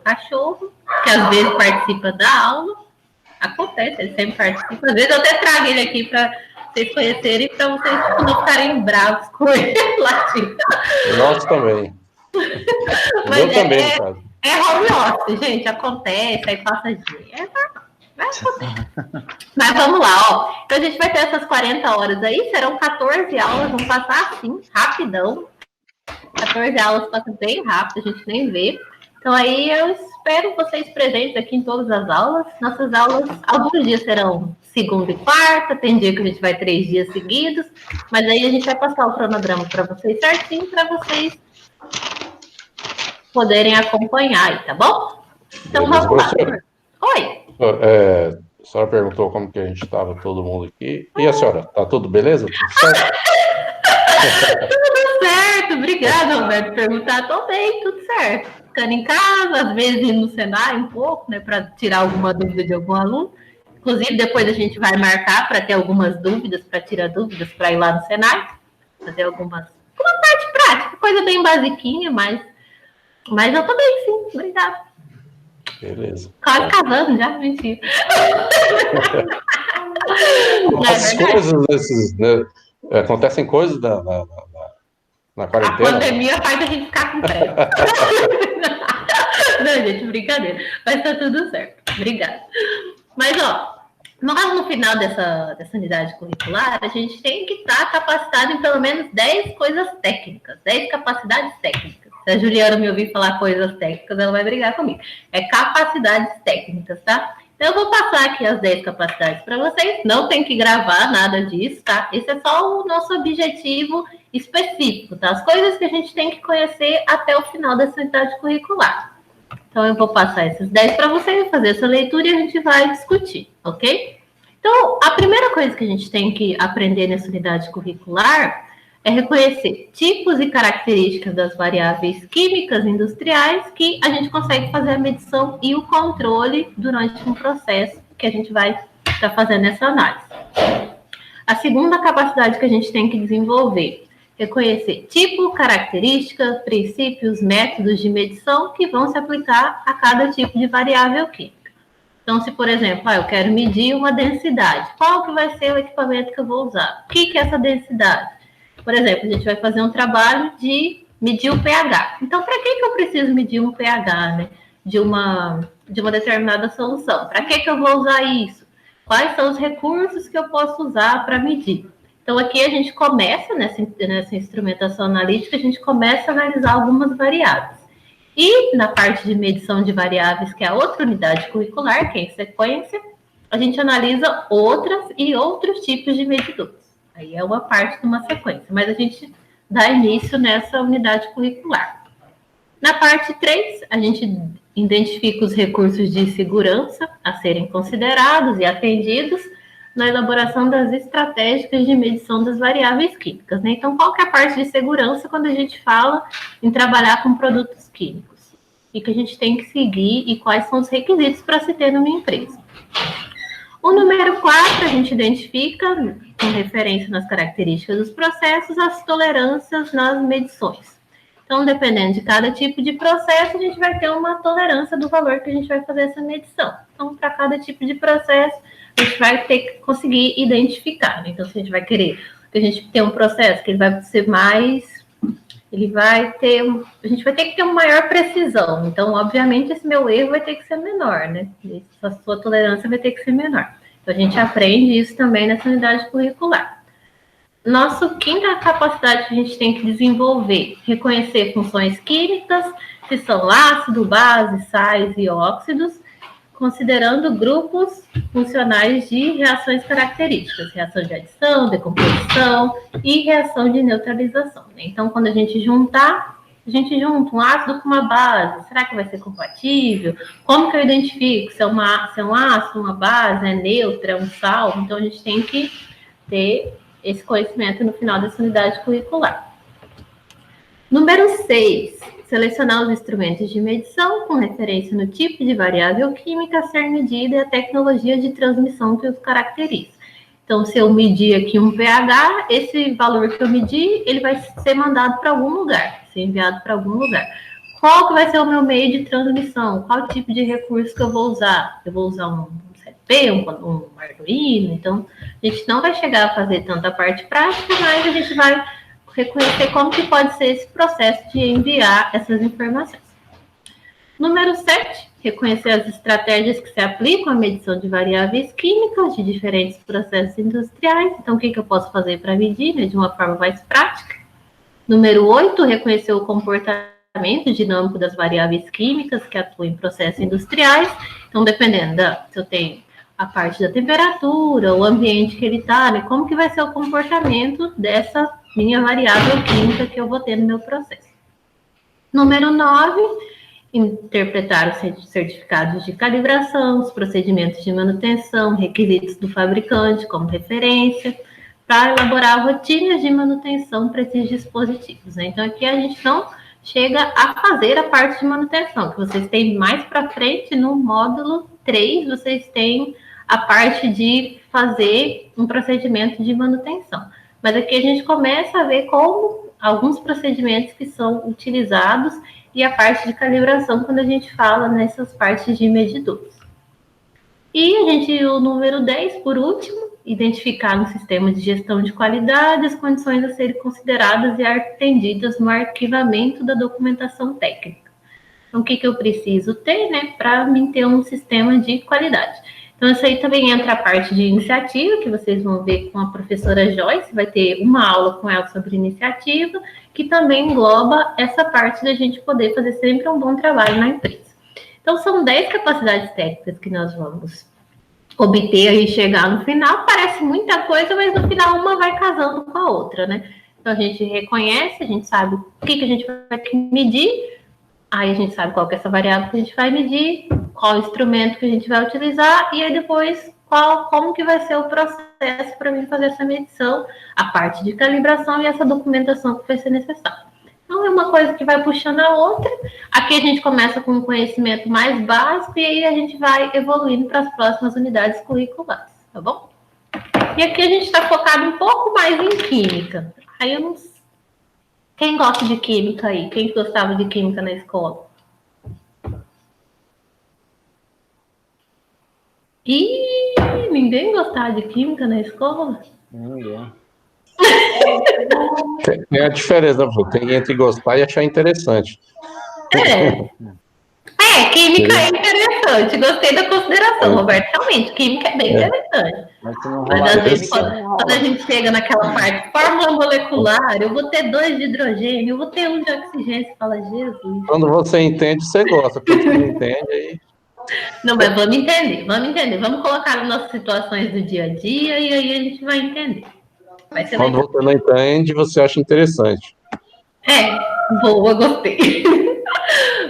cachorro, que às vezes participa da aula. Acontece, ele sempre participa. Às vezes eu até trago ele aqui para vocês conhecerem, para vocês não ficarem bravos com ele latindo. Nós também. Mas eu também, no caso. É home office, gente, acontece, aí passa dia. Mas vamos lá, ó. Então a gente vai ter essas 40 horas aí, serão 14 aulas, vamos passar assim, rapidão. 14 aulas passam bem rápido, a gente nem vê. Então aí eu espero vocês presentes aqui em todas as aulas. Nossas aulas, alguns dias serão segunda e quarta, tem dia que a gente vai 3 dias seguidos, mas aí a gente vai passar o cronograma para vocês certinho, para vocês poderem acompanhar aí, tá bom? Então vamos lá. Oi. A senhora perguntou como que a gente estava, todo mundo aqui. E a senhora, tá tudo beleza? Tudo certo? Tudo certo, obrigada, Roberto, por perguntar. Tô bem, tudo certo. Ficando em casa, às vezes indo no Senai um pouco, né, para tirar alguma dúvida de algum aluno. Inclusive, depois a gente vai marcar para ter algumas dúvidas, para tirar dúvidas, para ir lá no Senai, fazer uma parte prática, coisa bem basiquinha, mas eu tô bem, sim, obrigada. Beleza. Quase casando já, mentira. As coisas desses, né, acontecem coisas na quarentena. A pandemia faz a gente ficar com pressa. Não, gente, brincadeira. Mas tá tudo certo. Obrigada. Mas, ó, nós no final dessa unidade curricular, a gente tem que estar capacitado em pelo menos 10 coisas técnicas, 10 capacidades técnicas. Se a Juliana me ouvir falar coisas técnicas, ela vai brigar comigo. É capacidades técnicas, tá? Então, eu vou passar aqui as 10 capacidades para vocês. Não tem que gravar nada disso, tá? Esse é só o nosso objetivo específico, tá? As coisas que a gente tem que conhecer até o final dessa unidade curricular. Então, eu vou passar esses 10 para vocês, fazer essa leitura e a gente vai discutir, ok? Então, a primeira coisa que a gente tem que aprender nessa unidade curricular é reconhecer tipos e características das variáveis químicas industriais que a gente consegue fazer a medição e o controle durante um processo que a gente vai estar fazendo essa análise. A segunda capacidade que a gente tem que desenvolver é conhecer tipo, características, princípios, métodos de medição que vão se aplicar a cada tipo de variável química. Então, se, por exemplo, eu quero medir uma densidade, qual que vai ser o equipamento que eu vou usar? O que é essa densidade? Por exemplo, a gente vai fazer um trabalho de medir o pH. Então, para que eu preciso medir um pH, né, de uma determinada solução? Para que eu vou usar isso? Quais são os recursos que eu posso usar para medir? Então, aqui a gente começa, nessa instrumentação analítica, a gente começa a analisar algumas variáveis. E na parte de medição de variáveis, que é a outra unidade curricular, que é em sequência, a gente analisa outras e outros tipos de medidores. Aí é uma parte de uma sequência, mas a gente dá início nessa unidade curricular. Na parte 3, a gente identifica os recursos de segurança a serem considerados e atendidos na elaboração das estratégias de medição das variáveis químicas, né? Então, qual que é a parte de segurança quando a gente fala em trabalhar com produtos químicos? E que a gente tem que seguir e quais são os requisitos para se ter numa empresa. O número 4, a gente identifica, com referência nas características dos processos, as tolerâncias nas medições. Então, dependendo de cada tipo de processo, a gente vai ter uma tolerância do valor que a gente vai fazer essa medição. Então, para cada tipo de processo, a gente vai ter que conseguir identificar, né? Então, se a gente vai querer que a gente tenha um processo que ele vai ser mais... a gente vai ter que ter uma maior precisão. Então, obviamente, esse meu erro vai ter que ser menor, né? A sua tolerância vai ter que ser menor. Então, a gente aprende isso também nessa unidade curricular. Nossa quinta capacidade que a gente tem que desenvolver, reconhecer funções químicas, se são ácido, base, sais e óxidos, considerando grupos funcionais de reações características, reação de adição, decomposição e reação de neutralização, né? Então, quando a gente junta um ácido com uma base, será que vai ser compatível? Como que eu identifico se é um ácido, uma base, é neutra, é um sal? Então, a gente tem que ter esse conhecimento no final dessa unidade curricular. Número 6, selecionar os instrumentos de medição com referência no tipo de variável química a ser medida e a tecnologia de transmissão que os caracteriza. Então, se eu medir aqui um pH, esse valor que eu medi, ele vai ser mandado para algum lugar, ser enviado para algum lugar. Qual que vai ser o meu meio de transmissão? Qual tipo de recurso que eu vou usar? Eu vou usar um CP, um Arduino? Então, a gente não vai chegar a fazer tanta parte prática, mas a gente vai reconhecer como que pode ser esse processo de enviar essas informações. Número 7, reconhecer as estratégias que se aplicam à medição de variáveis químicas de diferentes processos industriais. Então, o que eu posso fazer para medir, né, de uma forma mais prática? Número 8, reconhecer o comportamento dinâmico das variáveis químicas que atuam em processos industriais. Então, dependendo se eu tenho a parte da temperatura, o ambiente que ele está, né, como que vai ser o comportamento dessa minha variável química que eu vou ter no meu processo. Número 9, interpretar os certificados de calibração, os procedimentos de manutenção, requisitos do fabricante como referência, para elaborar rotinas de manutenção para esses dispositivos, né? Então, aqui a gente não chega a fazer a parte de manutenção, que vocês têm mais para frente no módulo 3, vocês têm a parte de fazer um procedimento de manutenção. Mas aqui a gente começa a ver como alguns procedimentos que são utilizados e a parte de calibração quando a gente fala nessas partes de medidores. E o número 10, por último, identificar no sistema de gestão de qualidade as condições a serem consideradas e atendidas no arquivamento da documentação técnica. Então, o que eu preciso ter, né, para mim ter um sistema de qualidade? Então, isso aí também entra a parte de iniciativa, que vocês vão ver com a professora Joyce, vai ter uma aula com ela sobre iniciativa, que também engloba essa parte da gente poder fazer sempre um bom trabalho na empresa. Então, são 10 capacidades técnicas que nós vamos obter e chegar no final. Parece muita coisa, mas no final uma vai casando com a outra, né? Então, a gente reconhece, a gente sabe o que a gente vai medir, aí a gente sabe qual que é essa variável que a gente vai medir, qual instrumento que a gente vai utilizar, e aí depois como que vai ser o processo para mim fazer essa medição, a parte de calibração e essa documentação que vai ser necessária. Então, é uma coisa que vai puxando a outra. Aqui a gente começa com um conhecimento mais básico e aí a gente vai evoluindo para as próximas unidades curriculares, tá bom? E aqui a gente está focado um pouco mais em química. Aí eu não sei. Quem gosta de química aí? Quem gostava de química na escola? Ih, ninguém gostava de química na escola? Ninguém. Tem a diferença, tem entre gostar e achar interessante. Química é interessante. Gostei da consideração, Roberto. Realmente, química é bem interessante. Mas às vezes, quando a gente chega naquela parte, fórmula molecular, eu vou ter 2 de hidrogênio, eu vou ter 1 de oxigênio, você fala, Jesus. Quando você entende, você gosta. Quando você não entende, aí... Não, mas vamos entender. Vamos colocar nas nossas situações do dia a dia e aí a gente vai entender. Quando você não entende, você acha interessante. Boa, gostei.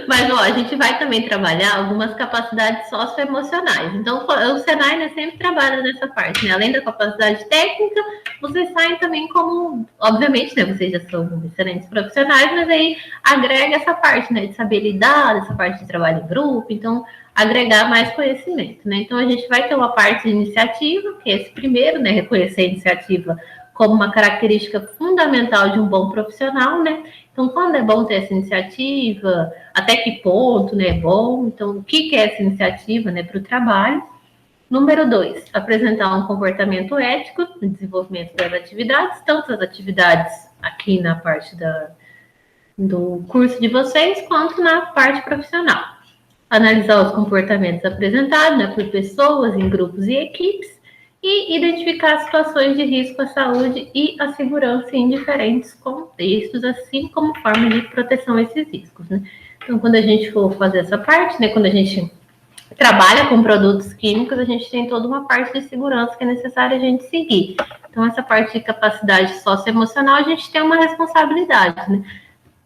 Mas, a gente vai também trabalhar algumas capacidades socioemocionais. Então, o Senai, né, sempre trabalha nessa parte, né? Além da capacidade técnica, vocês saem também como, obviamente, né, vocês já são excelentes profissionais, mas aí agrega essa parte, né, de saber lidar, essa parte de trabalho em grupo, então, agregar mais conhecimento, né? Então, a gente vai ter uma parte de iniciativa, que é esse primeiro, né, reconhecer a iniciativa como uma característica fundamental de um bom profissional, né? Então, quando é bom ter essa iniciativa, até que ponto, né, é bom? Então, o que é essa iniciativa, né, para o trabalho? Número 2, apresentar um comportamento ético no desenvolvimento das atividades, tanto as atividades aqui na parte do curso de vocês, quanto na parte profissional. Analisar os comportamentos apresentados, né, por pessoas, em grupos e equipes, e identificar situações de risco à saúde e à segurança em diferentes contextos, assim como forma de proteção a esses riscos, né? Então, quando a gente for fazer essa parte, né, quando a gente trabalha com produtos químicos, a gente tem toda uma parte de segurança que é necessária a gente seguir. Então, essa parte de capacidade socioemocional, a gente tem uma responsabilidade, né?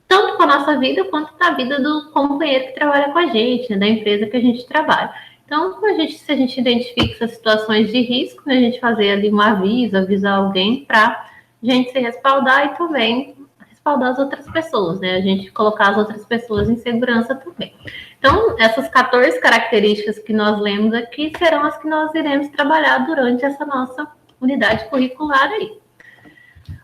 Tanto com a nossa vida, quanto com a vida do companheiro que trabalha com a gente, né, da empresa que a gente trabalha. Então, se a gente identifica essas situações de risco, né, a gente fazer ali um aviso, avisar alguém para a gente se respaldar e também respaldar as outras pessoas, né? A gente colocar as outras pessoas em segurança também. Então, essas 14 características que nós lemos aqui serão as que nós iremos trabalhar durante essa nossa unidade curricular aí.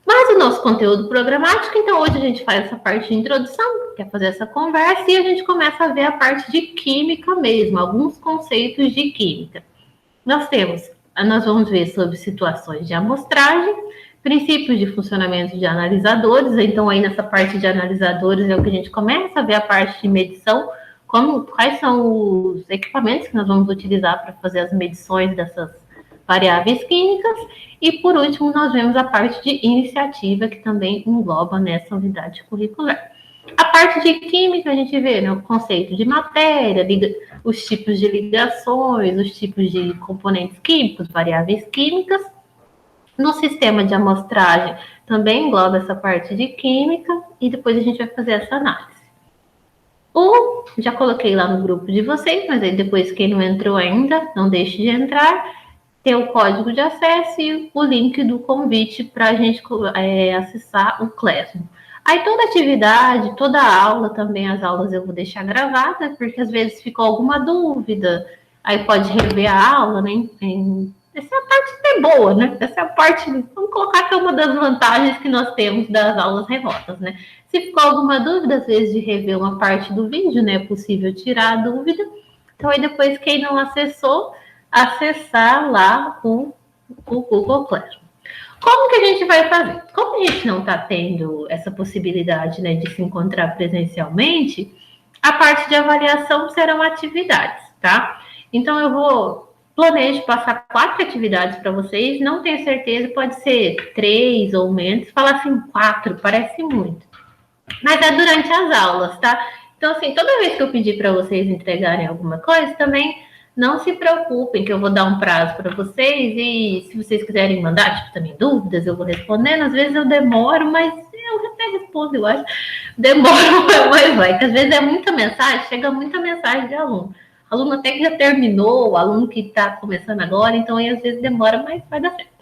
Mas o nosso conteúdo programático, então hoje a gente faz essa parte de introdução, que é fazer essa conversa, e a gente começa a ver a parte de química mesmo, alguns conceitos de química. Nós vamos ver sobre situações de amostragem, princípios de funcionamento de analisadores, então aí nessa parte de analisadores é o que a gente começa a ver a parte de medição, quais são os equipamentos que nós vamos utilizar para fazer as medições dessas variáveis químicas, e por último nós vemos a parte de iniciativa, que também engloba nessa unidade curricular. A parte de química a gente vê, né, o conceito de matéria, os tipos de ligações, os tipos de componentes químicos, variáveis químicas. No sistema de amostragem também engloba essa parte de química, e depois a gente vai fazer essa análise. Já coloquei lá no grupo de vocês, mas aí depois quem não entrou ainda, não deixe de entrar. Tem o código de acesso e o link do convite para a gente acessar o Classroom. Aí toda atividade, toda aula também, as aulas eu vou deixar gravada, porque às vezes ficou alguma dúvida, aí pode rever a aula, né? Essa é a parte boa, né? Essa é a parte, vamos colocar que é uma das vantagens que nós temos das aulas remotas, né? Se ficou alguma dúvida, às vezes de rever uma parte do vídeo, né? É possível tirar a dúvida. Então aí depois quem não acessou, acessar lá o Google Classroom. Como que a gente vai fazer? Como a gente não está tendo essa possibilidade, né, de se encontrar presencialmente, a parte de avaliação serão atividades, tá? Então eu planejo passar 4 atividades para vocês, não tenho certeza, pode ser 3 ou menos, falar assim 4, parece muito. Mas é durante as aulas, tá? Então, assim, toda vez que eu pedir para vocês entregarem alguma coisa, também não se preocupem, que eu vou dar um prazo para vocês, e se vocês quiserem mandar, tipo, também dúvidas, eu vou respondendo. Às vezes eu demoro, mas eu até respondo, eu acho. Demoro, mas vai, que às vezes é muita mensagem, chega muita mensagem de aluno. Aluno até que já terminou, aluno que está começando agora, então aí às vezes demora, mas vai dar certo.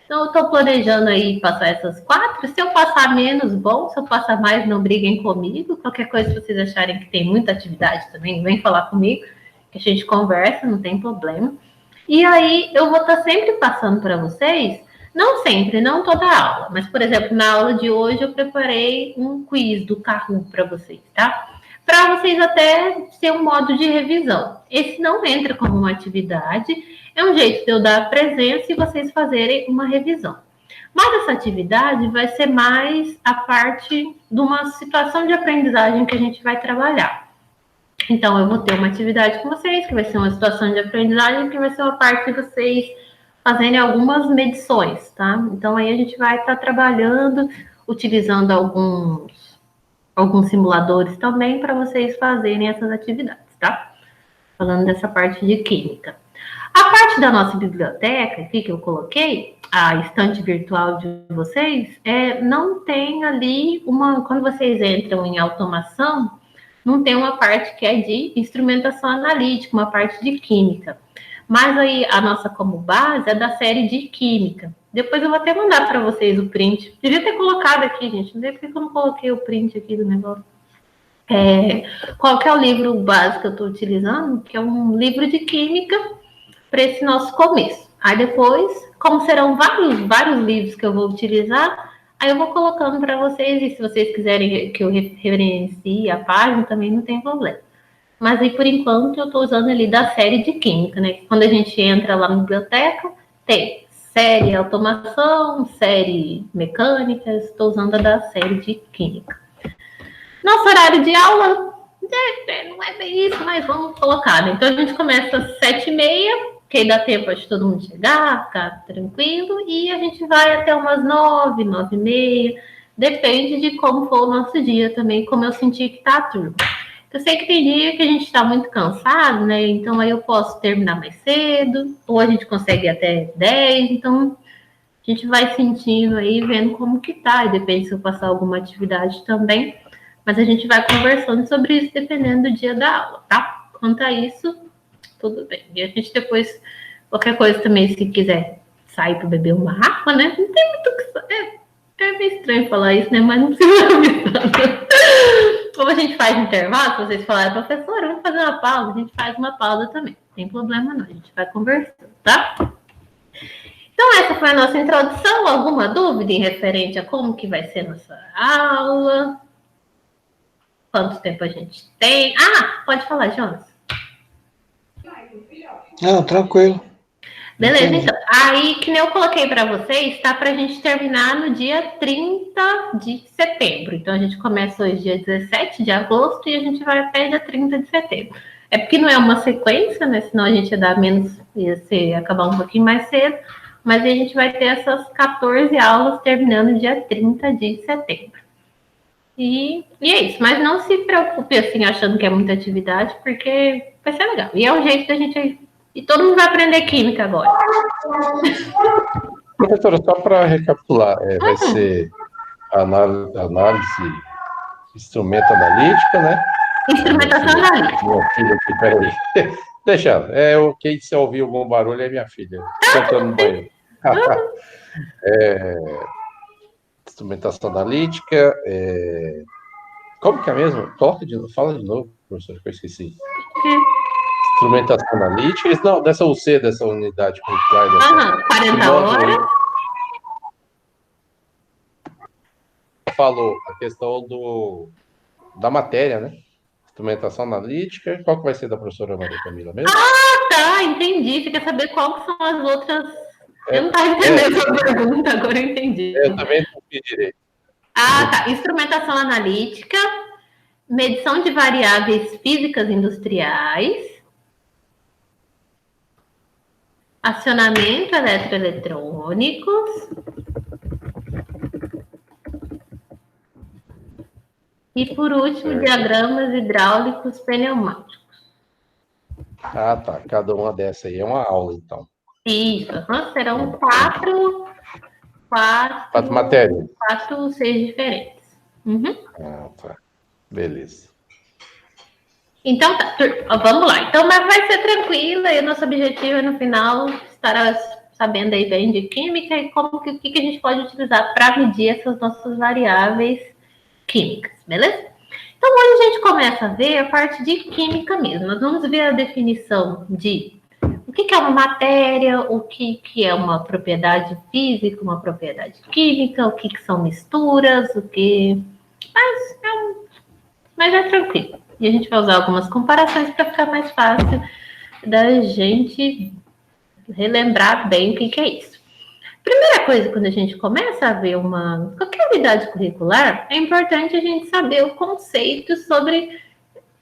Então, eu estou planejando aí passar essas 4. Se eu passar menos, bom. Se eu passar mais, não briguem comigo. Qualquer coisa, se vocês acharem que tem muita atividade também, vem falar comigo, que a gente conversa, não tem problema. E aí, eu vou estar sempre passando para vocês, não sempre, não toda a aula, mas, por exemplo, na aula de hoje, eu preparei um quiz do Kahoot para vocês, tá? Para vocês até ser um modo de revisão. Esse não entra como uma atividade, é um jeito de eu dar a presença e vocês fazerem uma revisão. Mas essa atividade vai ser mais a parte de uma situação de aprendizagem que a gente vai trabalhar. Então, eu vou ter uma atividade com vocês, que vai ser uma situação de aprendizagem, que vai ser uma parte de vocês fazerem algumas medições, tá? Então, aí a gente vai estar trabalhando, utilizando alguns simuladores também para vocês fazerem essas atividades, tá? Falando dessa parte de química. A parte da nossa biblioteca aqui que eu coloquei, a estante virtual de vocês, não tem ali quando vocês entram em automação, não tem uma parte que é de instrumentação analítica, uma parte de química. Mas aí a nossa como base é da série de química. Depois eu vou até mandar para vocês o print. Devia ter colocado aqui, gente. Não sei porque eu não coloquei o print aqui do negócio. Qual que é o livro básico que eu estou utilizando? Que é um livro de química para esse nosso começo. Aí depois, como serão vários livros que eu vou utilizar, aí eu vou colocando para vocês, e se vocês quiserem que eu referencie a página, também não tem problema. Mas aí, por enquanto, eu estou usando ali da série de química, né? Quando a gente entra lá na biblioteca, tem série automação, série mecânica, estou usando a da série de química. Nosso horário de aula, não é bem isso, mas vamos colocar, né? Então, a gente começa às 7h30, que aí dá tempo de todo mundo chegar, ficar tranquilo, e a gente vai até umas 9, 9h30, depende de como for o nosso dia também, como eu senti que tá a turma. Eu sei que tem dia que a gente tá muito cansado, né? Então aí eu posso terminar mais cedo, ou a gente consegue ir até 10, então a gente vai sentindo aí, vendo como que tá, e depende se eu passar alguma atividade também, mas a gente vai conversando sobre isso dependendo do dia da aula, tá? Quanto a isso, tudo bem. E a gente depois, qualquer coisa também, se quiser sair para beber uma água, né? Não tem muito o que fazer. É meio estranho falar isso, né? Mas não precisa avisar. Como a gente faz intervalo, se vocês falarem, professora, vamos fazer uma pausa, a gente faz uma pausa também. Não tem problema não, a gente vai conversando, tá? Então, essa foi a nossa introdução. Alguma dúvida em referente a como que vai ser nossa aula? Quanto tempo a gente tem? Ah, pode falar, Jonas. Não, tranquilo. Beleza, Entendi. então. Aí, que nem eu coloquei para vocês, tá para a gente terminar no dia 30 de setembro. Então, a gente começa hoje, dia 17 de agosto, e a gente vai até dia 30 de setembro. É porque não é uma sequência, né? Senão a gente ia dar menos, acabar um pouquinho mais cedo. Mas aí a gente vai ter essas 14 aulas terminando dia 30 de setembro. E é isso. Mas não se preocupe, assim, achando que é muita atividade, porque vai ser legal. E é o jeito da gente... E todo mundo vai aprender química agora. Professora, só para recapitular, vai ser análise, instrumento analítica, né? Instrumentação analítica. Minha filha aqui, peraí. Deixa ela. Quem se ouviu algum barulho é minha filha, cantando no banheiro. Instrumentação analítica. Como que é mesmo? Fala de novo, professor, que eu esqueci. Instrumentação analítica. Não, dessa UC, dessa unidade curricular. 40 horas. Falou a questão da matéria, né? Instrumentação analítica. Qual que vai ser da professora Maria Camila mesmo? Ah, tá, entendi. Você quer saber qual que são as outras... Eu não estava entendendo a pergunta, agora eu entendi. Eu também não fiz direito. Ah, tá. Instrumentação analítica, medição de variáveis físicas industriais, acionamento eletroeletrônicos e, por último, diagramas hidráulicos pneumáticos. Ah, tá. Cada uma dessa aí é uma aula, então. Isso. Serão quatro matérias. 4, 6 diferentes. Uhum. Ah, tá. Beleza. Então tá, vamos lá. Então, mas vai ser tranquila e o nosso objetivo é, no final, estar sabendo aí bem de química e o que a gente pode utilizar para medir essas nossas variáveis químicas, beleza? Então, hoje a gente começa a ver a parte de química mesmo. Nós vamos ver a definição de o que é uma matéria, o que é uma propriedade física, uma propriedade química, o que são misturas, mas é tranquilo. E a gente vai usar algumas comparações para ficar mais fácil da gente relembrar bem o que é isso. Primeira coisa, quando a gente começa a ver qualquer unidade curricular, é importante a gente saber o conceito sobre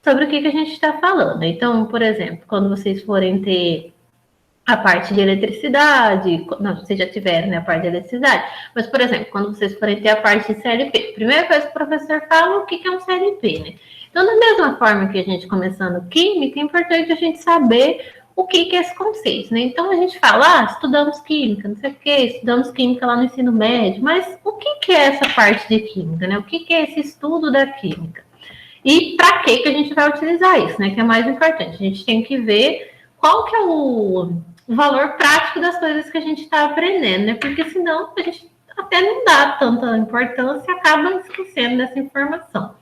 o que a gente está falando. Então, por exemplo, quando vocês forem ter a parte de eletricidade, não, vocês já tiveram, né, a parte de eletricidade, mas, por exemplo, quando vocês forem ter a parte de CLP, primeira coisa que o professor fala, o que é um CLP, né? Então, da mesma forma que a gente começando química, é importante a gente saber o que é esse conceito, né? Então, a gente fala, estudamos química, não sei o quê, estudamos química lá no ensino médio, mas o que é essa parte de química, né? O que é esse estudo da química? E para que a gente vai utilizar isso, né? Que é mais importante. A gente tem que ver qual que é o valor prático das coisas que a gente está aprendendo, né? Porque senão a gente até não dá tanta importância e acaba esquecendo dessa informação.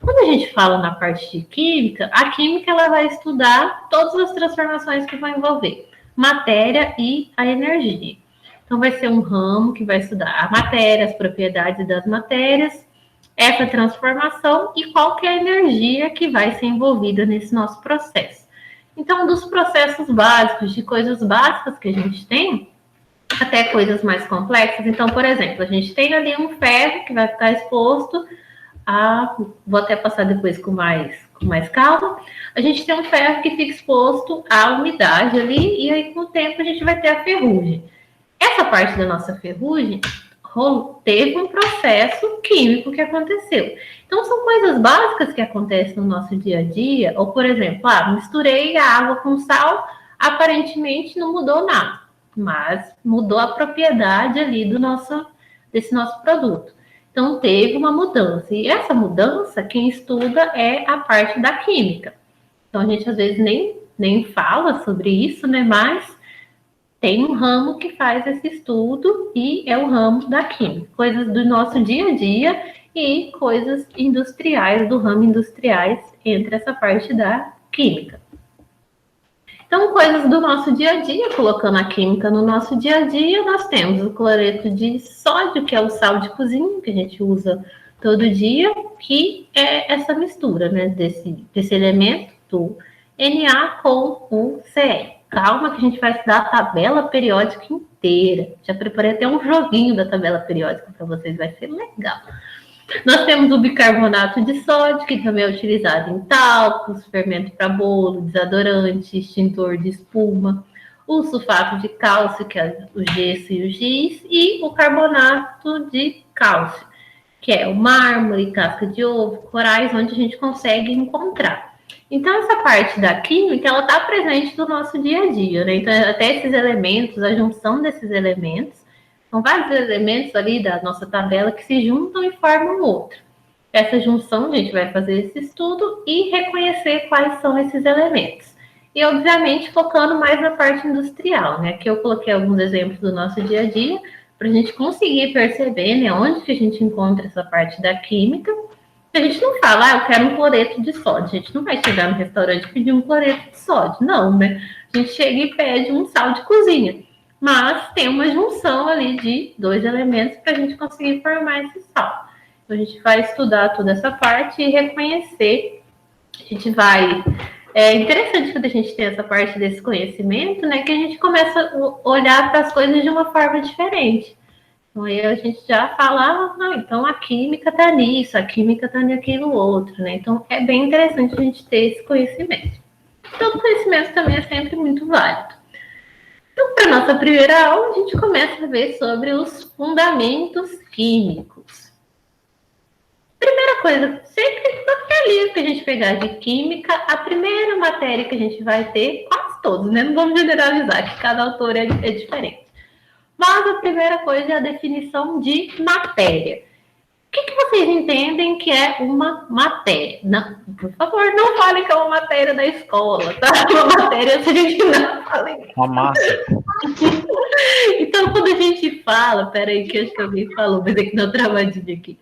Quando a gente fala na parte de química, a química ela vai estudar todas as transformações que vão envolver matéria e a energia. Então, vai ser um ramo que vai estudar a matéria, as propriedades das matérias, essa transformação e qual que é a energia que vai ser envolvida nesse nosso processo. Então, dos processos básicos, de coisas básicas que a gente tem, até coisas mais complexas. Então, por exemplo, a gente tem ali um ferro que vai ficar exposto vou até passar depois com mais calma. A gente tem um ferro que fica exposto à umidade ali, e aí com o tempo a gente vai ter a ferrugem. Essa parte da nossa ferrugem teve um processo químico que aconteceu. Então, são coisas básicas que acontecem no nosso dia a dia, ou, por exemplo, misturei a água com sal, aparentemente não mudou nada, mas mudou a propriedade ali desse nosso produto. Então, teve uma mudança. E essa mudança, quem estuda é a parte da química. Então, a gente, às vezes, nem fala sobre isso, né? Mas tem um ramo que faz esse estudo e é o ramo da química. Coisas do nosso dia a dia e coisas industriais, do ramo industriais, entre essa parte da química. Então, coisas do nosso dia a dia, colocando a química no nosso dia a dia, nós temos o cloreto de sódio, que é o sal de cozinha, que a gente usa todo dia, que é essa mistura, né, desse elemento, do Na com o Cl. Calma que a gente vai estudar a tabela periódica inteira. Já preparei até um joguinho da tabela periódica para vocês, vai ser legal. Nós temos o bicarbonato de sódio, que também é utilizado em talcos, fermento para bolo, desodorante, extintor de espuma, o sulfato de cálcio, que é o gesso e o giz, e o carbonato de cálcio, que é o mármore, casca de ovo, corais, onde a gente consegue encontrar. Então, essa parte da química, ela está presente no nosso dia a dia, né? Então, até esses elementos, a junção desses elementos, são vários elementos ali da nossa tabela que se juntam e formam outro. Essa junção, a gente vai fazer esse estudo e reconhecer quais são esses elementos. E, obviamente, focando mais na parte industrial, né? Aqui eu coloquei alguns exemplos do nosso dia a dia, para a gente conseguir perceber, né, onde que a gente encontra essa parte da química. A gente não fala, eu quero um cloreto de sódio. A gente não vai chegar no restaurante e pedir um cloreto de sódio, não, né? A gente chega e pede um sal de cozinha. Mas tem uma junção ali de dois elementos para a gente conseguir formar esse sal. Então, a gente vai estudar toda essa parte e reconhecer. A gente vai... É interessante quando a gente tem essa parte desse conhecimento, né? Que a gente começa a olhar para as coisas de uma forma diferente. Então, aí a gente já fala, então a química está nisso, a química está naquilo outro, né? Então, é bem interessante a gente ter esse conhecimento. Todo conhecimento também é sempre muito válido. Então, para a nossa primeira aula, a gente começa a ver sobre os fundamentos químicos. Primeira coisa, sempre qualquer livro que a gente pegar de química, a primeira matéria que a gente vai ter, quase todos, né? Não vamos generalizar, que cada autor é diferente. Mas a primeira coisa é a definição de matéria. O que vocês entendem que é uma matéria? Não, por favor, não falem que é uma matéria da escola, tá? Uma matéria, se a gente não fala. Uma massa. Então, quando a gente fala, peraí, que acho que alguém falou, mas é que não travadinha aqui.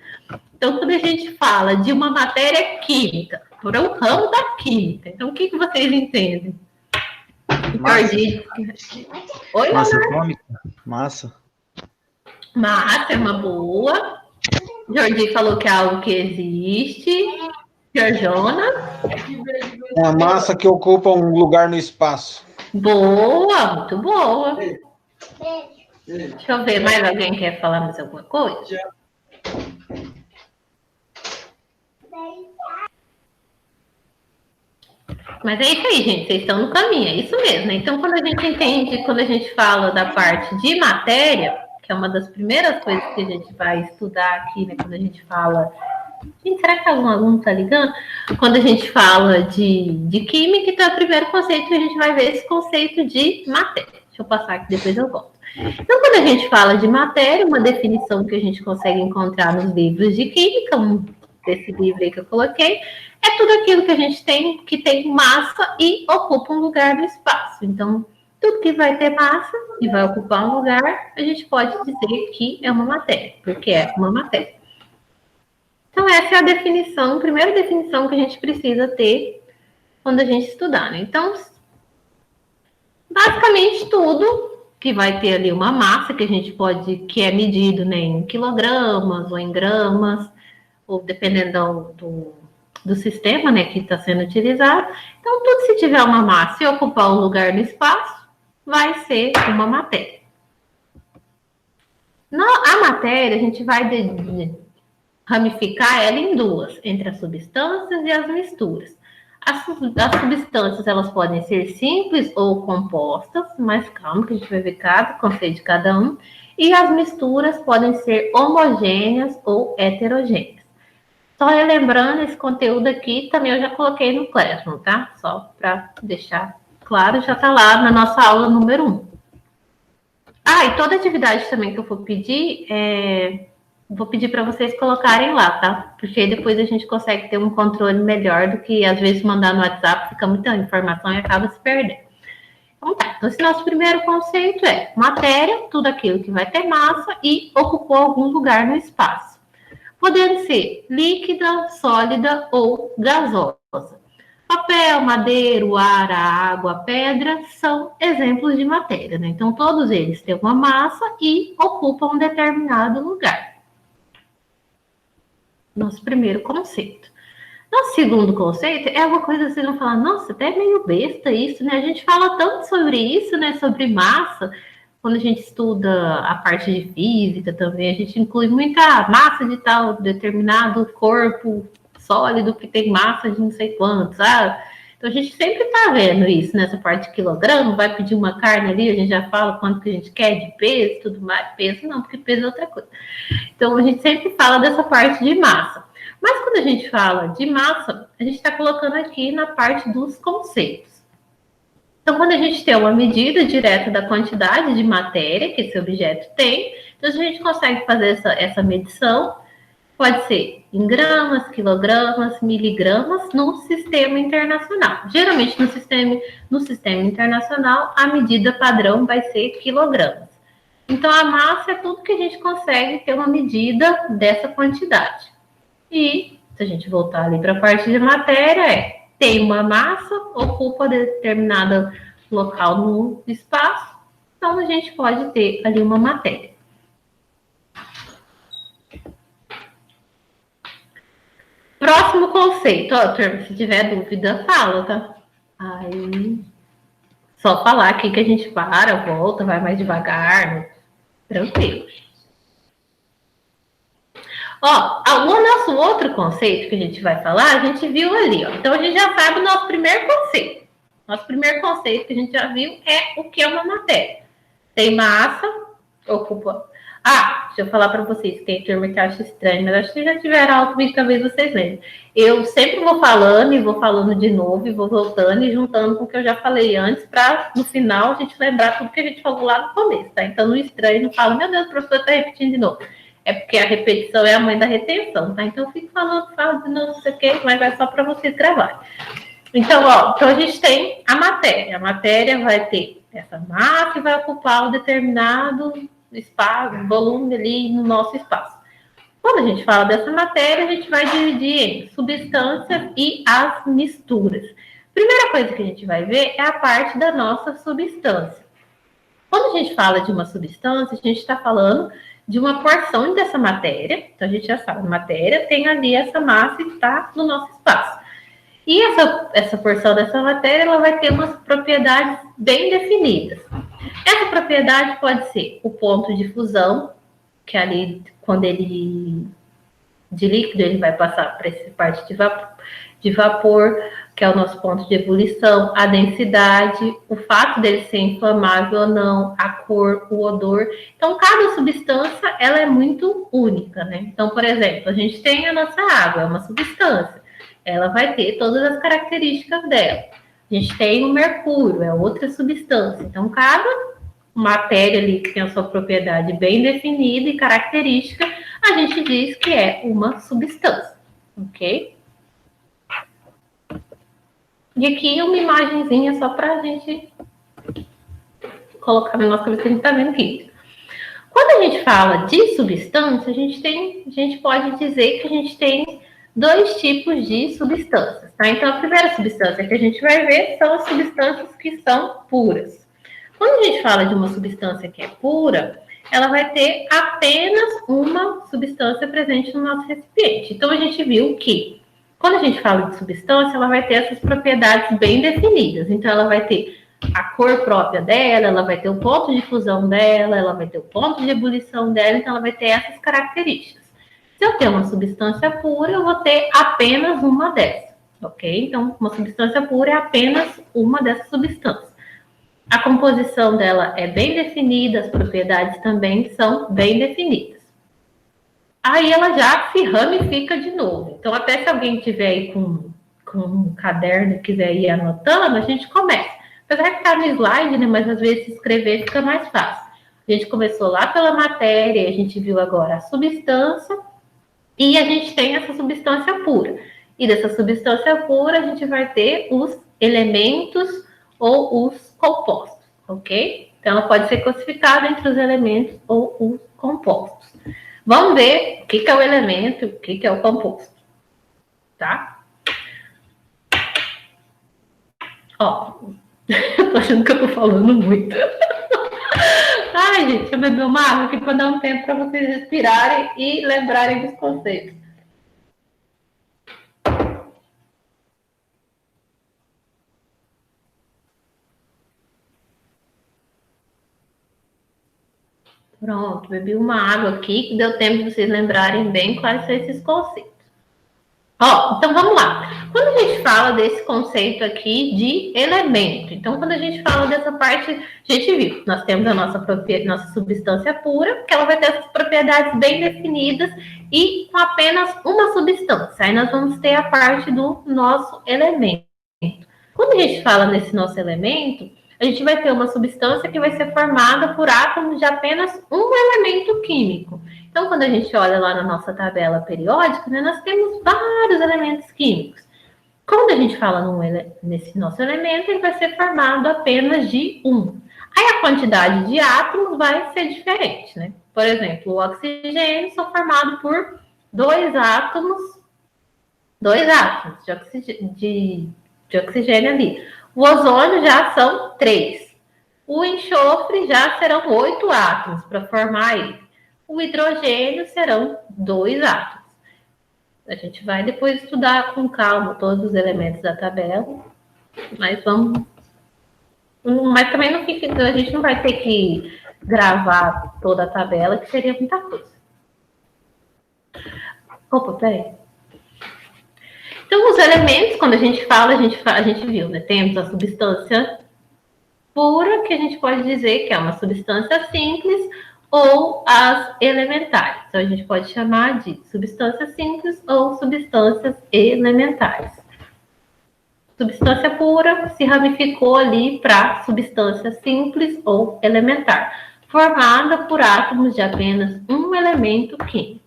Então, quando a gente fala de uma matéria química, por um ramo da química, então o que vocês entendem? Massa. Oi, Massa Leonardo? atômica? Massa. Massa é uma boa. Jordi falou que é algo que existe. Jorjona? É a massa que ocupa um lugar no espaço. Boa, muito boa. Deixa eu ver, mais alguém quer falar mais alguma coisa? Mas é isso aí, gente, vocês estão no caminho, é isso mesmo. Né? Então, quando a gente entende, quando a gente fala da parte de matéria, que é uma das primeiras coisas que a gente vai estudar aqui, né? Quando a gente fala... Gente, será que algum aluno está ligando? Quando a gente fala de química, então é o primeiro conceito que a gente vai ver esse conceito de matéria. Deixa eu passar aqui, depois eu volto. Então, quando a gente fala de matéria, uma definição que a gente consegue encontrar nos livros de química, desse livro aí que eu coloquei, é tudo aquilo que a gente tem, que tem massa e ocupa um lugar no espaço. Então, tudo que vai ter massa e vai ocupar um lugar, a gente pode dizer que é uma matéria, porque é uma matéria. Então, essa é a definição, a primeira definição que a gente precisa ter quando a gente estudar, né? Então, basicamente tudo que vai ter ali uma massa que a gente pode, que é medido, né, em quilogramas ou em gramas, ou dependendo do sistema, né, que está sendo utilizado. Então, tudo se tiver uma massa e ocupar um lugar no espaço, vai ser uma matéria. A matéria, a gente vai ramificar ela em duas, entre as substâncias e as misturas. As substâncias, elas podem ser simples ou compostas, mas calma que a gente vai ver cada conceito de cada um. E as misturas podem ser homogêneas ou heterogêneas. Só relembrando, esse conteúdo aqui também eu já coloquei no Classroom, tá? Só para deixar claro, já está lá na nossa aula número 1. E toda atividade também que eu for pedir, vou pedir para vocês colocarem lá, tá? Porque depois a gente consegue ter um controle melhor do que, às vezes, mandar no WhatsApp, fica muita informação e acaba se perdendo. Então, esse nosso primeiro conceito é matéria, tudo aquilo que vai ter massa e ocupou algum lugar no espaço. Podendo ser líquida, sólida ou gasosa. Papel, madeira, o ar, a água, a pedra são exemplos de matéria, né? Então, todos eles têm uma massa e ocupam um determinado lugar. Nosso primeiro conceito. Nosso segundo conceito é uma coisa que vocês vão falar, nossa, até meio besta isso, né? A gente fala tanto sobre isso, né? Sobre massa. Quando a gente estuda a parte de física também, a gente inclui muita massa de tal determinado corpo sólido que tem massa de não sei quantos, sabe? Então a gente sempre tá vendo isso nessa parte de quilograma, vai pedir uma carne ali, a gente já fala quanto que a gente quer de peso, tudo mais. Peso não, porque peso é outra coisa. Então a gente sempre fala dessa parte de massa. Mas quando a gente fala de massa, a gente está colocando aqui na parte dos conceitos. Então, quando a gente tem uma medida direta da quantidade de matéria que esse objeto tem, então a gente consegue fazer essa medição, pode ser em gramas, quilogramas, miligramas, no sistema internacional. Geralmente, no sistema internacional, a medida padrão vai ser quilogramas. Então, a massa é tudo que a gente consegue ter uma medida dessa quantidade. E, se a gente voltar ali para a parte de matéria, tem uma massa, ocupa determinado local no espaço, então a gente pode ter ali uma matéria. Próximo conceito, ó, turma, se tiver dúvida, fala, tá? Aí, só falar aqui que a gente para, volta, vai mais devagar, né? Tranquilo. Ó, o nosso outro conceito que a gente vai falar, a gente viu ali, ó. Então, a gente já sabe o nosso primeiro conceito. Nosso primeiro conceito que a gente já viu é o que é uma matéria. Tem massa, ocupa... Ah, deixa eu falar para vocês, tem turma que acha estranho, mas acho que já tiveram aula comigo, talvez vocês lembrem. Eu sempre vou falando e vou falando de novo, e vou voltando e juntando com o que eu já falei antes, para no final a gente lembrar tudo que a gente falou lá no começo, tá? Então, não estranho, não fala, meu Deus, o professor está repetindo de novo. É porque a repetição é a mãe da retenção, tá? Então, eu fico falando, falo de novo, não sei o quê, mas vai só para vocês gravarem. Então, ó, então a gente tem a matéria. A matéria vai ter essa massa que vai ocupar um determinado espaço, volume ali no nosso espaço. Quando a gente fala dessa matéria, a gente vai dividir em substâncias e as misturas. Primeira coisa que a gente vai ver é a parte da nossa substância. Quando a gente fala de uma substância, a gente está falando de uma porção dessa matéria. Então, a gente já sabe, a matéria tem ali essa massa que está no nosso espaço. E essa porção dessa matéria, ela vai ter umas propriedades bem definidas. Essa propriedade pode ser o ponto de fusão, que ali, quando ele de líquido, ele vai passar para essa parte de vapor, que é o nosso ponto de ebulição, a densidade, o fato dele ser inflamável ou não, a cor, o odor. Então, cada substância, ela é muito única, né? Então, por exemplo, a gente tem a nossa água, é uma substância. Ela vai ter todas as características dela. A gente tem o mercúrio, é outra substância. Então, cada matéria ali que tem a sua propriedade bem definida e característica, a gente diz que é uma substância, ok? E aqui uma imagenzinha só para a gente colocar na nossa cabeça que a gente está vendo aqui. Quando a gente fala de substância, a gente pode dizer que a gente tem dois tipos de substâncias, tá? Então, a primeira substância que a gente vai ver são as substâncias que são puras. Quando a gente fala de uma substância que é pura, ela vai ter apenas uma substância presente no nosso recipiente. Então, a gente viu que, quando a gente fala de substância, ela vai ter essas propriedades bem definidas. Então, ela vai ter a cor própria dela, ela vai ter o ponto de fusão dela, ela vai ter o ponto de ebulição dela, então ela vai ter essas características. Se eu tenho uma substância pura, eu vou ter apenas uma dessas, ok? Então, uma substância pura é apenas uma dessas substâncias. A composição dela é bem definida, as propriedades também são bem definidas. Aí ela já se ramifica de novo. Então, até se alguém tiver aí com um caderno e quiser ir anotando, a gente começa. Apesar que está no slide, né? Mas às vezes escrever fica mais fácil. A gente começou lá pela matéria, a gente viu agora a substância, e a gente tem essa substância pura. E dessa substância pura, a gente vai ter os elementos ou os compostos, ok? Então, ela pode ser classificada entre os elementos ou os compostos. Vamos ver o que é o elemento e o que é o composto, tá? Ó, eu tô achando que eu tô falando muito. Ai, gente, deixa eu beber uma água aqui para dar um tempo para vocês respirarem e lembrarem dos conceitos. Pronto, bebi uma água aqui que deu tempo de vocês lembrarem bem quais são esses conceitos. Ó, então vamos lá. Quando a gente fala desse conceito aqui de elemento, então quando a gente fala dessa parte, a gente viu, nós temos a nossa substância pura, que ela vai ter essas propriedades bem definidas e com apenas uma substância. Aí nós vamos ter a parte do nosso elemento. Quando a gente fala nesse nosso elemento, a gente vai ter uma substância que vai ser formada por átomos de apenas um elemento químico. Então, quando a gente olha lá na nossa tabela periódica, né, nós temos vários elementos químicos. Quando a gente fala nesse nosso elemento, ele vai ser formado apenas de um. Aí a quantidade de átomos vai ser diferente, né? Por exemplo, o oxigênio são formados por dois átomos de oxigênio ali. O ozônio já são 3. O enxofre já serão 8 átomos para formar ele. O hidrogênio serão 2 átomos. A gente vai depois estudar com calma todos os elementos da tabela, mas vamos. Mas também não fica, a gente não vai ter que gravar toda a tabela, que seria muita coisa. Opa, peraí. Então, os elementos, quando a gente fala, a gente viu, né? Temos a substância pura, que a gente pode dizer que é uma substância simples, ou as elementares. Então, a gente pode chamar de substâncias simples ou substâncias elementares. Substância pura se ramificou ali para substância simples ou elementar, formada por átomos de apenas um elemento químico.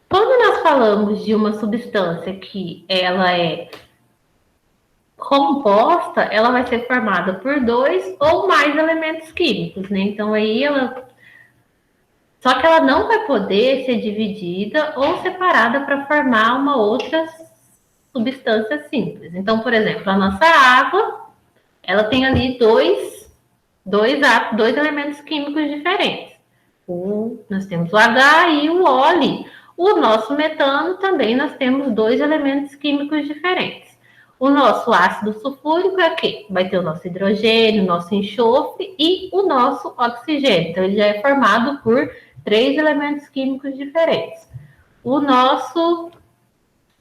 Quando nós falamos de uma substância que ela é composta, ela vai ser formada por 2 ou mais elementos químicos, né? Então, aí só que ela não vai poder ser dividida ou separada para formar uma outra substância simples. Então, por exemplo, a nossa água, ela tem ali dois elementos químicos diferentes. Nós temos o H e o O ali. O nosso metano também nós temos 2 elementos químicos diferentes. O nosso ácido sulfúrico é o quê? Vai ter o nosso hidrogênio, o nosso enxofre e o nosso oxigênio. Então, ele já é formado por 3 elementos químicos diferentes. O nosso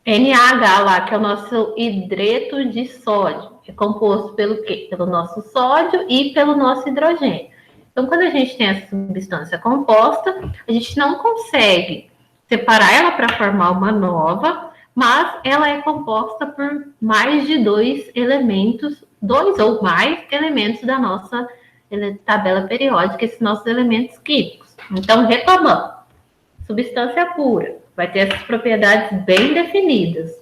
NaH lá, que é o nosso hidreto de sódio, é composto pelo quê? Pelo nosso sódio e pelo nosso hidrogênio. Então, quando a gente tem essa substância composta, a gente não consegue separar ela para formar uma nova, mas ela é composta por mais de 2 elementos, 2 ou mais elementos da nossa tabela periódica, esses nossos elementos químicos. Então, retomando, substância pura vai ter essas propriedades bem definidas,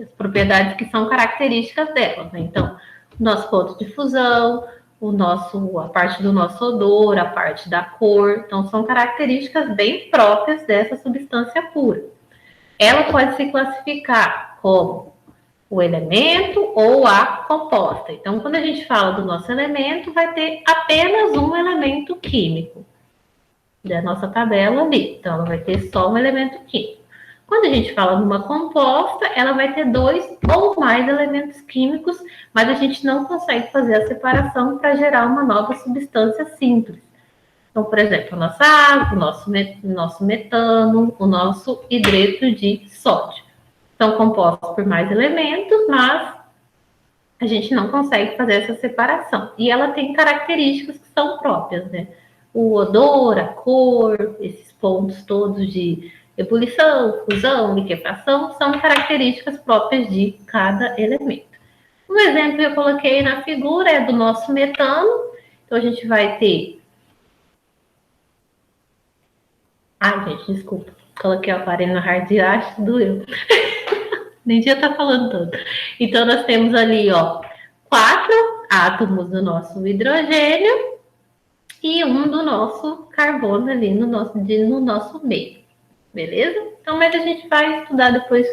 as propriedades que são características dela, né? Então, o nosso ponto de fusão, a parte do nosso odor, a parte da cor, então são características bem próprias dessa substância pura. Ela pode se classificar como o elemento ou a composta. Então, quando a gente fala do nosso elemento, vai ter apenas um elemento químico da nossa tabela ali. Então, ela vai ter só um elemento químico. Quando a gente fala de uma composta, ela vai ter 2 ou mais elementos químicos, mas a gente não consegue fazer a separação para gerar uma nova substância simples. Então, por exemplo, a nossa água, o nosso metano, o nosso hidreto de sódio. São compostos por mais elementos, mas a gente não consegue fazer essa separação. E ela tem características que são próprias, né? O odor, a cor, esses pontos todos de ebulição, fusão, liquefação, são características próprias de cada elemento. Um exemplo que eu coloquei na figura é do nosso metano. Então, a gente vai ter... Ai, gente, desculpa. Coloquei o aparelho no hard disk, doeu. Nem dia tá falando tanto. Então, nós temos ali, ó, 4 átomos do nosso hidrogênio e um do nosso carbono ali no nosso meio. Beleza? Então, mas a gente vai estudar depois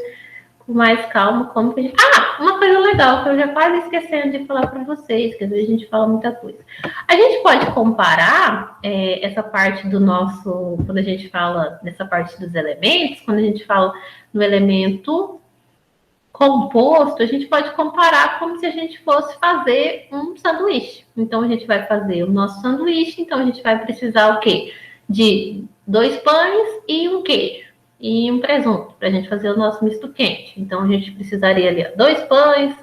com mais calma como que a gente... uma coisa legal que eu já quase esquecendo de falar para vocês, que às vezes a gente fala muita coisa. A gente pode comparar essa parte do nosso, quando a gente fala dessa parte dos elementos, quando a gente fala no elemento composto, a gente pode comparar como se a gente fosse fazer um sanduíche. Então, a gente vai fazer o nosso sanduíche, então a gente vai precisar o quê? De 2 pães e um queijo. E um presunto, para a gente fazer o nosso misto quente. Então, a gente precisaria ali 2 pães,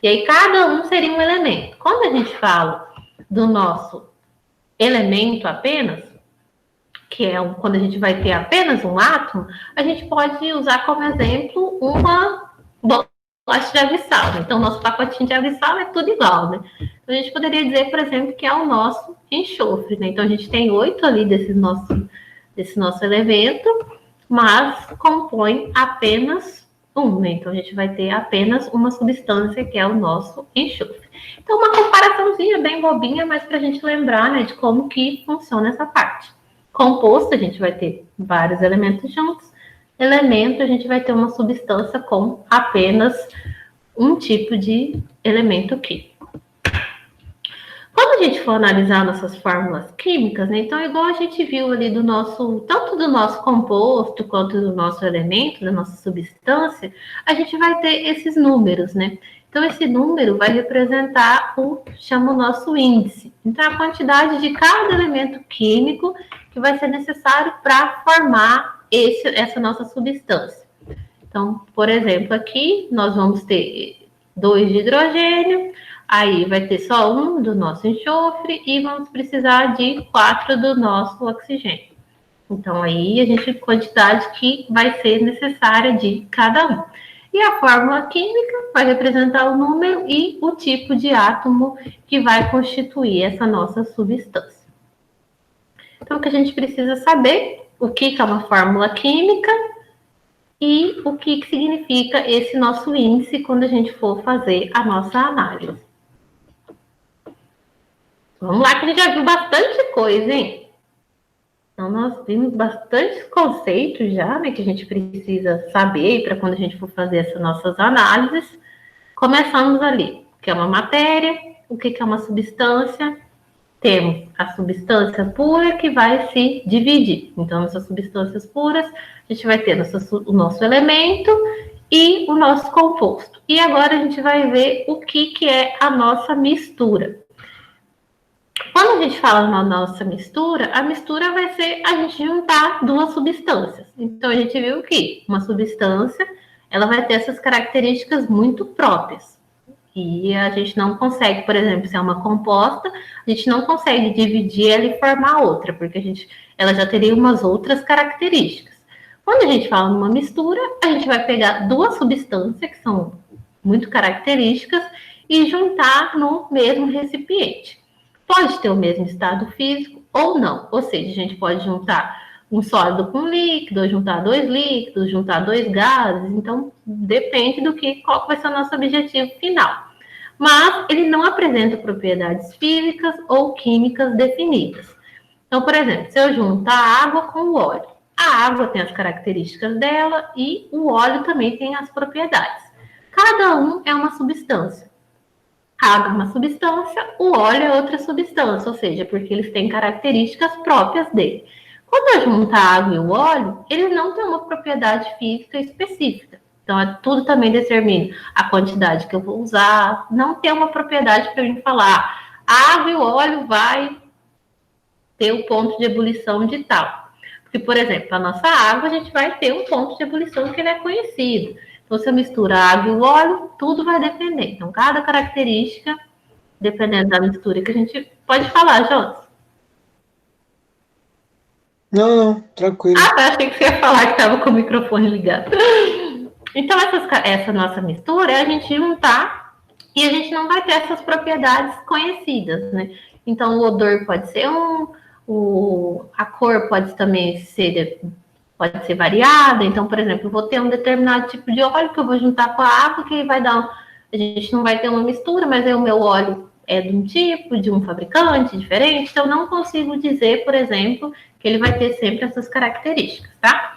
e aí cada um seria um elemento. Quando a gente fala do nosso elemento apenas, que é quando a gente vai ter apenas um átomo, a gente pode usar como exemplo uma bolacha de abissal. Então, nosso pacotinho de abissal é tudo igual, né? Então, a gente poderia dizer, por exemplo, que é o nosso enxofre, né? Então, a gente tem 8 ali desse nosso elemento, mas compõe apenas um, né? Então, a gente vai ter apenas uma substância, que é o nosso enxofre. Então, uma comparaçãozinha bem bobinha, mas para a gente lembrar, né, de como que funciona essa parte. Composto, a gente vai ter vários elementos juntos. Elemento, a gente vai ter uma substância com apenas um tipo de elemento químico. Quando a gente for analisar nossas fórmulas químicas, né, então, igual a gente viu ali tanto do nosso composto quanto do nosso elemento, da nossa substância, a gente vai ter esses números, né? Então, esse número vai representar chama o nosso índice. Então, a quantidade de cada elemento químico que vai ser necessário para formar essa nossa substância. Então, por exemplo, aqui nós vamos ter 2 de hidrogênio, aí vai ter só 1 do nosso enxofre e vamos precisar de 4 do nosso oxigênio. Então, aí a gente tem quantidade que vai ser necessária de cada um. E a fórmula química vai representar o número e o tipo de átomo que vai constituir essa nossa substância. Então, o que a gente precisa saber, o que é uma fórmula química e o que significa esse nosso índice quando a gente for fazer a nossa análise. Vamos lá, que a gente já viu bastante coisa, hein? Então, nós vimos bastante conceitos já, né, que a gente precisa saber para quando a gente for fazer essas nossas análises. Começamos ali, o que é uma matéria, o que é uma substância. Temos a substância pura que vai se dividir. Então, essas substâncias puras, a gente vai ter o nosso elemento e o nosso composto. E agora a gente vai ver o que é a nossa mistura. Quando a gente fala na nossa mistura, a mistura vai ser a gente juntar 2 substâncias. Então, a gente viu que uma substância, ela vai ter essas características muito próprias. E a gente não consegue, por exemplo, se é uma composta, a gente não consegue dividir ela e formar outra, porque ela já teria umas outras características. Quando a gente fala numa mistura, a gente vai pegar 2 substâncias que são muito características e juntar no mesmo recipiente. Pode ter o mesmo estado físico ou não, ou seja, a gente pode juntar um sólido com líquido, juntar 2 líquidos, juntar 2 gases, então depende qual vai ser o nosso objetivo final. Mas ele não apresenta propriedades físicas ou químicas definidas. Então, por exemplo, se eu juntar a água com o óleo, a água tem as características dela e o óleo também tem as propriedades. Cada um é uma substância. A água é uma substância, o óleo é outra substância, ou seja, porque eles têm características próprias dele. Quando eu junto a água e o óleo, eles não têm uma propriedade física específica. Então, tudo também determina a quantidade que eu vou usar. Não tem uma propriedade para mim falar, a água e o óleo vai ter o ponto de ebulição de tal. Porque, por exemplo, a nossa água, a gente vai ter um ponto de ebulição que ele é conhecido. Então, se eu misturo a água e o óleo, tudo vai depender. Então, cada característica, dependendo da mistura que a gente pode falar, Jonas. Não, tranquilo. Achei que você ia falar que estava com o microfone ligado. Então, essa nossa mistura é a gente juntar e a gente não vai ter essas propriedades conhecidas, né? Então, o odor pode ser a cor pode também ser variada. Então, por exemplo, eu vou ter um determinado tipo de óleo que eu vou juntar com a água, que vai dar... A gente não vai ter uma mistura, mas aí o meu óleo é de um tipo, de um fabricante diferente. Então, eu não consigo dizer, por exemplo, que ele vai ter sempre essas características, tá?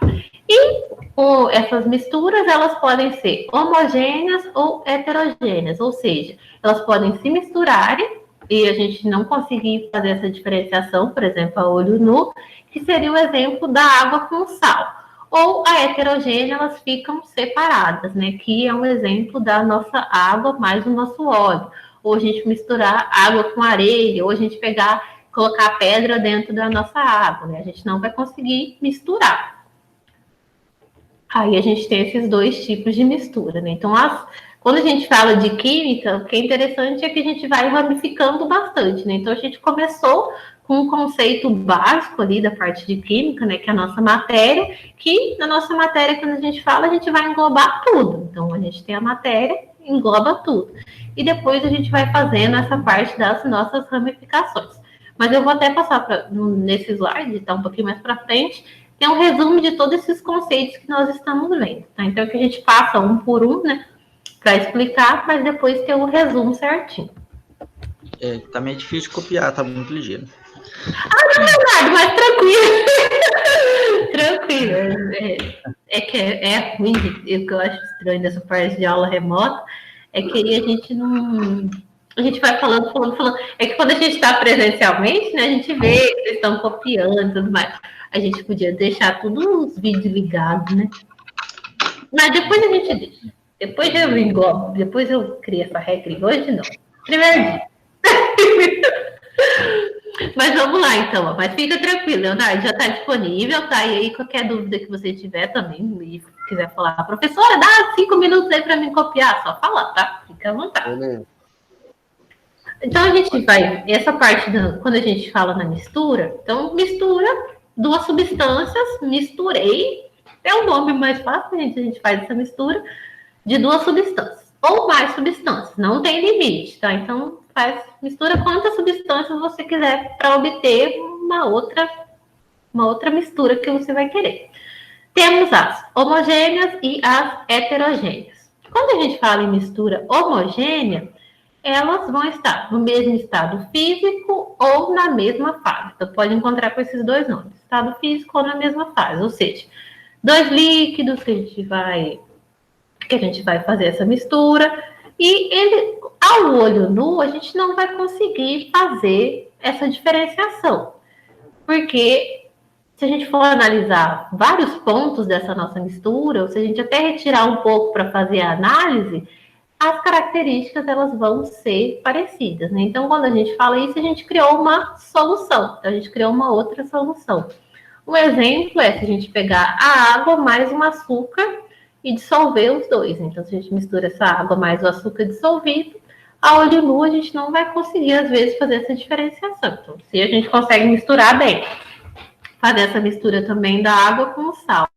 Essas misturas, elas podem ser homogêneas ou heterogêneas, ou seja, elas podem se misturarem e a gente não conseguir fazer essa diferenciação, por exemplo, a olho nu, que seria o exemplo da água com sal. Ou a heterogênea, elas ficam separadas, né? Que é um exemplo da nossa água mais o nosso óleo. Ou a gente misturar água com areia, ou a gente colocar pedra dentro da nossa água, né? A gente não vai conseguir misturar. Aí a gente tem esses dois tipos de mistura, né? Então, quando a gente fala de química, o que é interessante é que a gente vai ramificando bastante, né? Então, a gente começou com um conceito básico ali da parte de química, né? Que é a nossa matéria, que na nossa matéria, quando a gente fala, a gente vai englobar tudo. Então, a gente tem a matéria, engloba tudo. E depois a gente vai fazendo essa parte das nossas ramificações. Mas eu vou até passar nesse slide, tá um pouquinho mais para frente, tem um resumo de todos esses conceitos que nós estamos vendo, tá? Então, que a gente passa um por um, né, para explicar, mas depois tem um resumo certinho. Tá meio difícil de copiar, tá muito ligeiro. Não é verdade, mas tranquilo. É que é ruim, o que eu acho estranho dessa parte de aula remota, é que aí a gente não... A gente vai falando. É que quando a gente está presencialmente, né, a gente vê que eles estão copiando e tudo mais. A gente podia deixar todos os vídeos ligados, né? Mas depois a gente deixa. Depois eu crio essa regra e hoje não. Primeiro dia. Mas vamos lá, então. Mas fica tranquilo, Leonardo, já está disponível, tá? E aí, qualquer dúvida que você tiver também, e quiser falar, professora, dá 5 minutos aí para mim copiar, só falar, tá? Fica à vontade. Então, a gente vai... Essa parte, quando a gente fala na mistura, então, mistura duas substâncias, misturei, é o nome mais fácil, a gente faz essa mistura de duas substâncias, ou mais substâncias, não tem limite, tá? Então, mistura quantas substâncias você quiser para obter uma outra mistura que você vai querer. Temos as homogêneas e as heterogêneas. Quando a gente fala em mistura homogênea, elas vão estar no mesmo estado físico ou na mesma fase. Então, pode encontrar com esses dois nomes, estado físico ou na mesma fase. Ou seja, dois líquidos que a gente vai fazer essa mistura. E ao olho nu, a gente não vai conseguir fazer essa diferenciação. Porque se a gente for analisar vários pontos dessa nossa mistura, ou se a gente até retirar um pouco para fazer a análise, as características elas vão ser parecidas, né? Então, quando a gente fala isso, a gente criou uma solução. Então, a gente criou uma outra solução. Um exemplo é se a gente pegar a água mais um açúcar e dissolver os dois. Então, se a gente mistura essa água mais o açúcar dissolvido, a olho nu a gente não vai conseguir, às vezes, fazer essa diferenciação. Então, se a gente consegue misturar bem, fazer essa mistura também da água com o sal.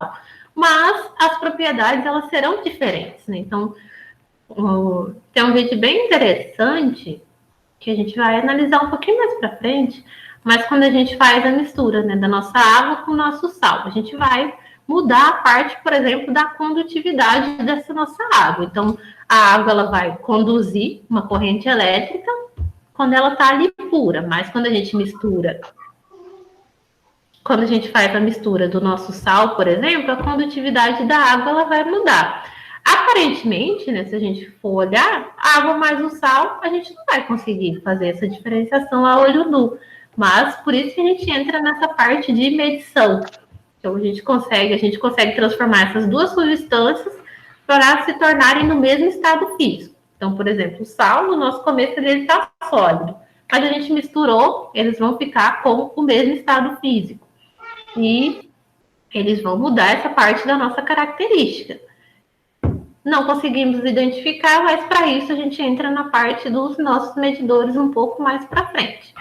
Mas as propriedades, elas serão diferentes, né? Então, tem um vídeo bem interessante que a gente vai analisar um pouquinho mais para frente, mas quando a gente faz a mistura, né, da nossa água com o nosso sal, a gente vai mudar a parte, por exemplo, da condutividade dessa nossa água. Então, a água ela vai conduzir uma corrente elétrica quando ela está ali pura, mas quando a gente faz a mistura do nosso sal, por exemplo, a condutividade da água ela vai mudar. Aparentemente, né, se a gente for olhar, a água mais o sal, a gente não vai conseguir fazer essa diferenciação a olho nu. Mas por isso que a gente entra nessa parte de medição. Então, a gente consegue transformar essas duas substâncias para se tornarem no mesmo estado físico. Então, por exemplo, o sal, no nosso começo, ele está sólido. Mas a gente misturou, eles vão ficar com o mesmo estado físico. E eles vão mudar essa parte da nossa característica. Não conseguimos identificar, mas para isso a gente entra na parte dos nossos medidores um pouco mais para frente.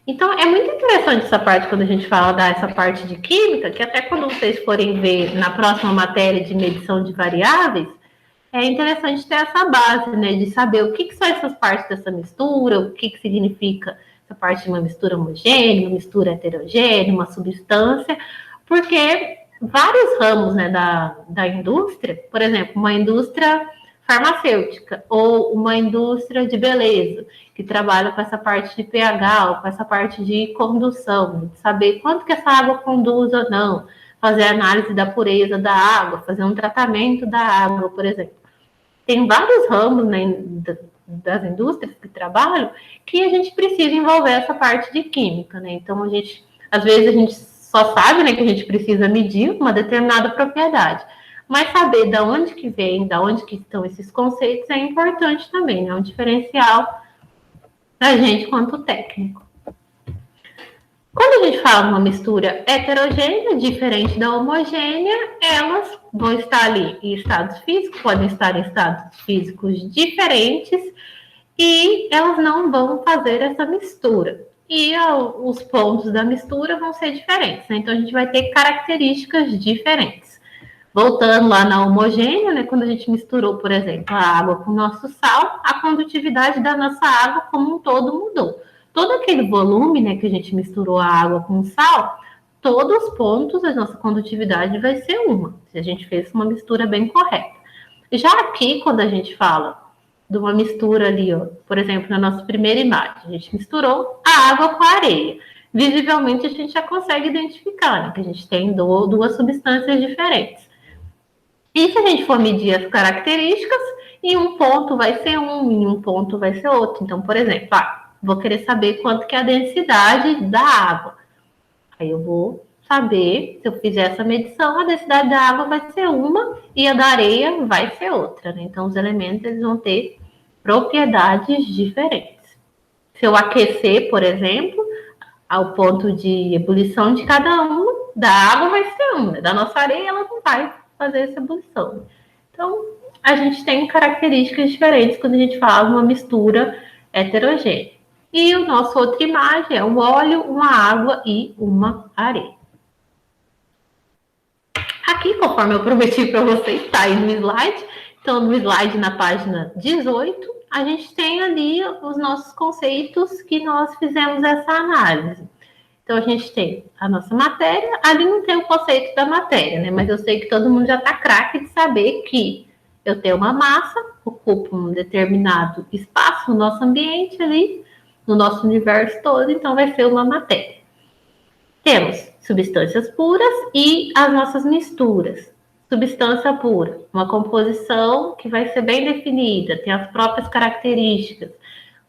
Então, é muito interessante essa parte quando a gente fala dessa parte de química, que até quando vocês forem ver na próxima matéria de medição de variáveis, é interessante ter essa base, né, de saber o que são essas partes dessa mistura, o que significa essa parte de uma mistura homogênea, uma mistura heterogênea, uma substância, porque vários ramos, né, da indústria, por exemplo, uma indústria farmacêutica ou uma indústria de beleza que trabalha com essa parte de pH ou com essa parte de condução, de saber quanto que essa água conduz ou não, fazer análise da pureza da água, fazer um tratamento da água, por exemplo. Tem vários ramos, né, das indústrias que trabalham que a gente precisa envolver essa parte de química, né? Então às vezes a gente só sabe, né, que a gente precisa medir uma determinada propriedade. Mas saber de onde que vem, de onde que estão esses conceitos é importante também, né? É um diferencial da gente quanto técnico. Quando a gente fala uma mistura heterogênea, diferente da homogênea, elas vão estar ali em estados físicos, podem estar em estados físicos diferentes e elas não vão fazer essa mistura. E os pontos da mistura vão ser diferentes, né? Então a gente vai ter características diferentes. Voltando lá na homogênea, né, quando a gente misturou, por exemplo, a água com o nosso sal, a condutividade da nossa água como um todo mudou. Todo aquele volume, né, que a gente misturou a água com o sal, todos os pontos da nossa condutividade vai ser uma, se a gente fez uma mistura bem correta. Já aqui, quando a gente fala de uma mistura ali, ó, por exemplo, na nossa primeira imagem, a gente misturou a água com a areia. Visivelmente, a gente já consegue identificar, né, que a gente tem duas substâncias diferentes. E se a gente for medir as características, em um ponto vai ser um, em um ponto vai ser outro. Então, por exemplo, vou querer saber quanto que é a densidade da água. Aí eu vou saber, se eu fizer essa medição, a densidade da água vai ser uma e a da areia vai ser outra, né? Então, os elementos eles vão ter propriedades diferentes. Se eu aquecer, por exemplo, ao ponto de ebulição de cada uma, da água vai ser uma, da nossa areia ela não vai fazer essa ebulição. Então, a gente tem características diferentes quando a gente fala uma mistura heterogênea. E o nosso outra imagem é um óleo, uma água e uma areia. Aqui, conforme eu prometi para vocês, está aí no slide. Então, no slide na página 18, a gente tem ali os nossos conceitos que nós fizemos essa análise. Então, a gente tem a nossa matéria, ali não tem o conceito da matéria, né? Mas eu sei que todo mundo já está craque de saber que eu tenho uma massa, ocupa um determinado espaço no nosso ambiente ali, no nosso universo todo, então vai ser uma matéria. Temos substâncias puras e as nossas misturas. Substância pura, uma composição que vai ser bem definida, tem as próprias características,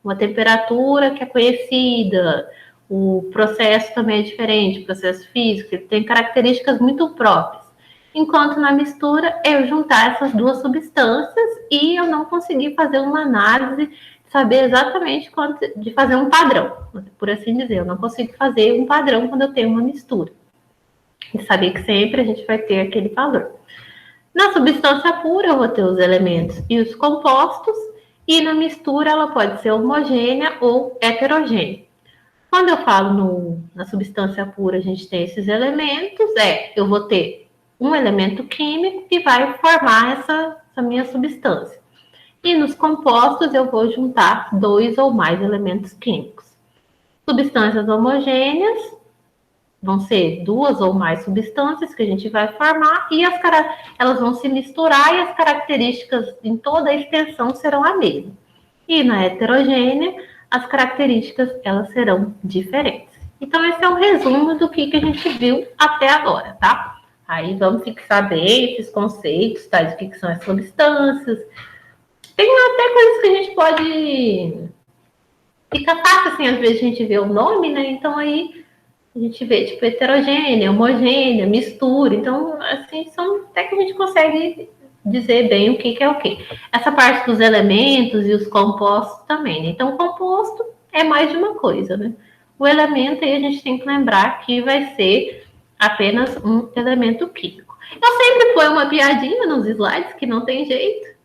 uma temperatura que é conhecida, o processo também é diferente, o processo físico, ele tem características muito próprias. Enquanto na mistura, eu juntar essas duas substâncias e eu não conseguir fazer uma análise, saber exatamente quanto, de fazer um padrão, por assim dizer. Eu não consigo fazer um padrão quando eu tenho uma mistura. E saber que sempre a gente vai ter aquele valor. Na substância pura, eu vou ter os elementos e os compostos, e na mistura ela pode ser homogênea ou heterogênea. Quando eu falo na substância pura, a gente tem esses elementos, eu vou ter um elemento químico que vai formar essa minha substância. E nos compostos eu vou juntar 2 ou mais elementos químicos. Substâncias homogêneas vão ser 2 ou mais substâncias que a gente vai formar e elas vão se misturar e as características em toda a extensão serão a mesma. E na heterogênea, as características elas serão diferentes. Então, esse é um resumo do que a gente viu até agora, tá? Aí vamos fixar bem esses conceitos, tá? De que são as substâncias. Tem até coisas que a gente pode... Fica fácil, assim, às vezes a gente vê o nome, né? Então, aí a gente vê, tipo, heterogênea, homogênea, mistura. Então, assim, são até que a gente consegue dizer bem o que é o que. Essa parte dos elementos e os compostos também, né? Então, composto é mais de uma coisa, né? O elemento aí a gente tem que lembrar que vai ser apenas um elemento químico. Eu sempre ponho uma piadinha nos slides, que não tem jeito.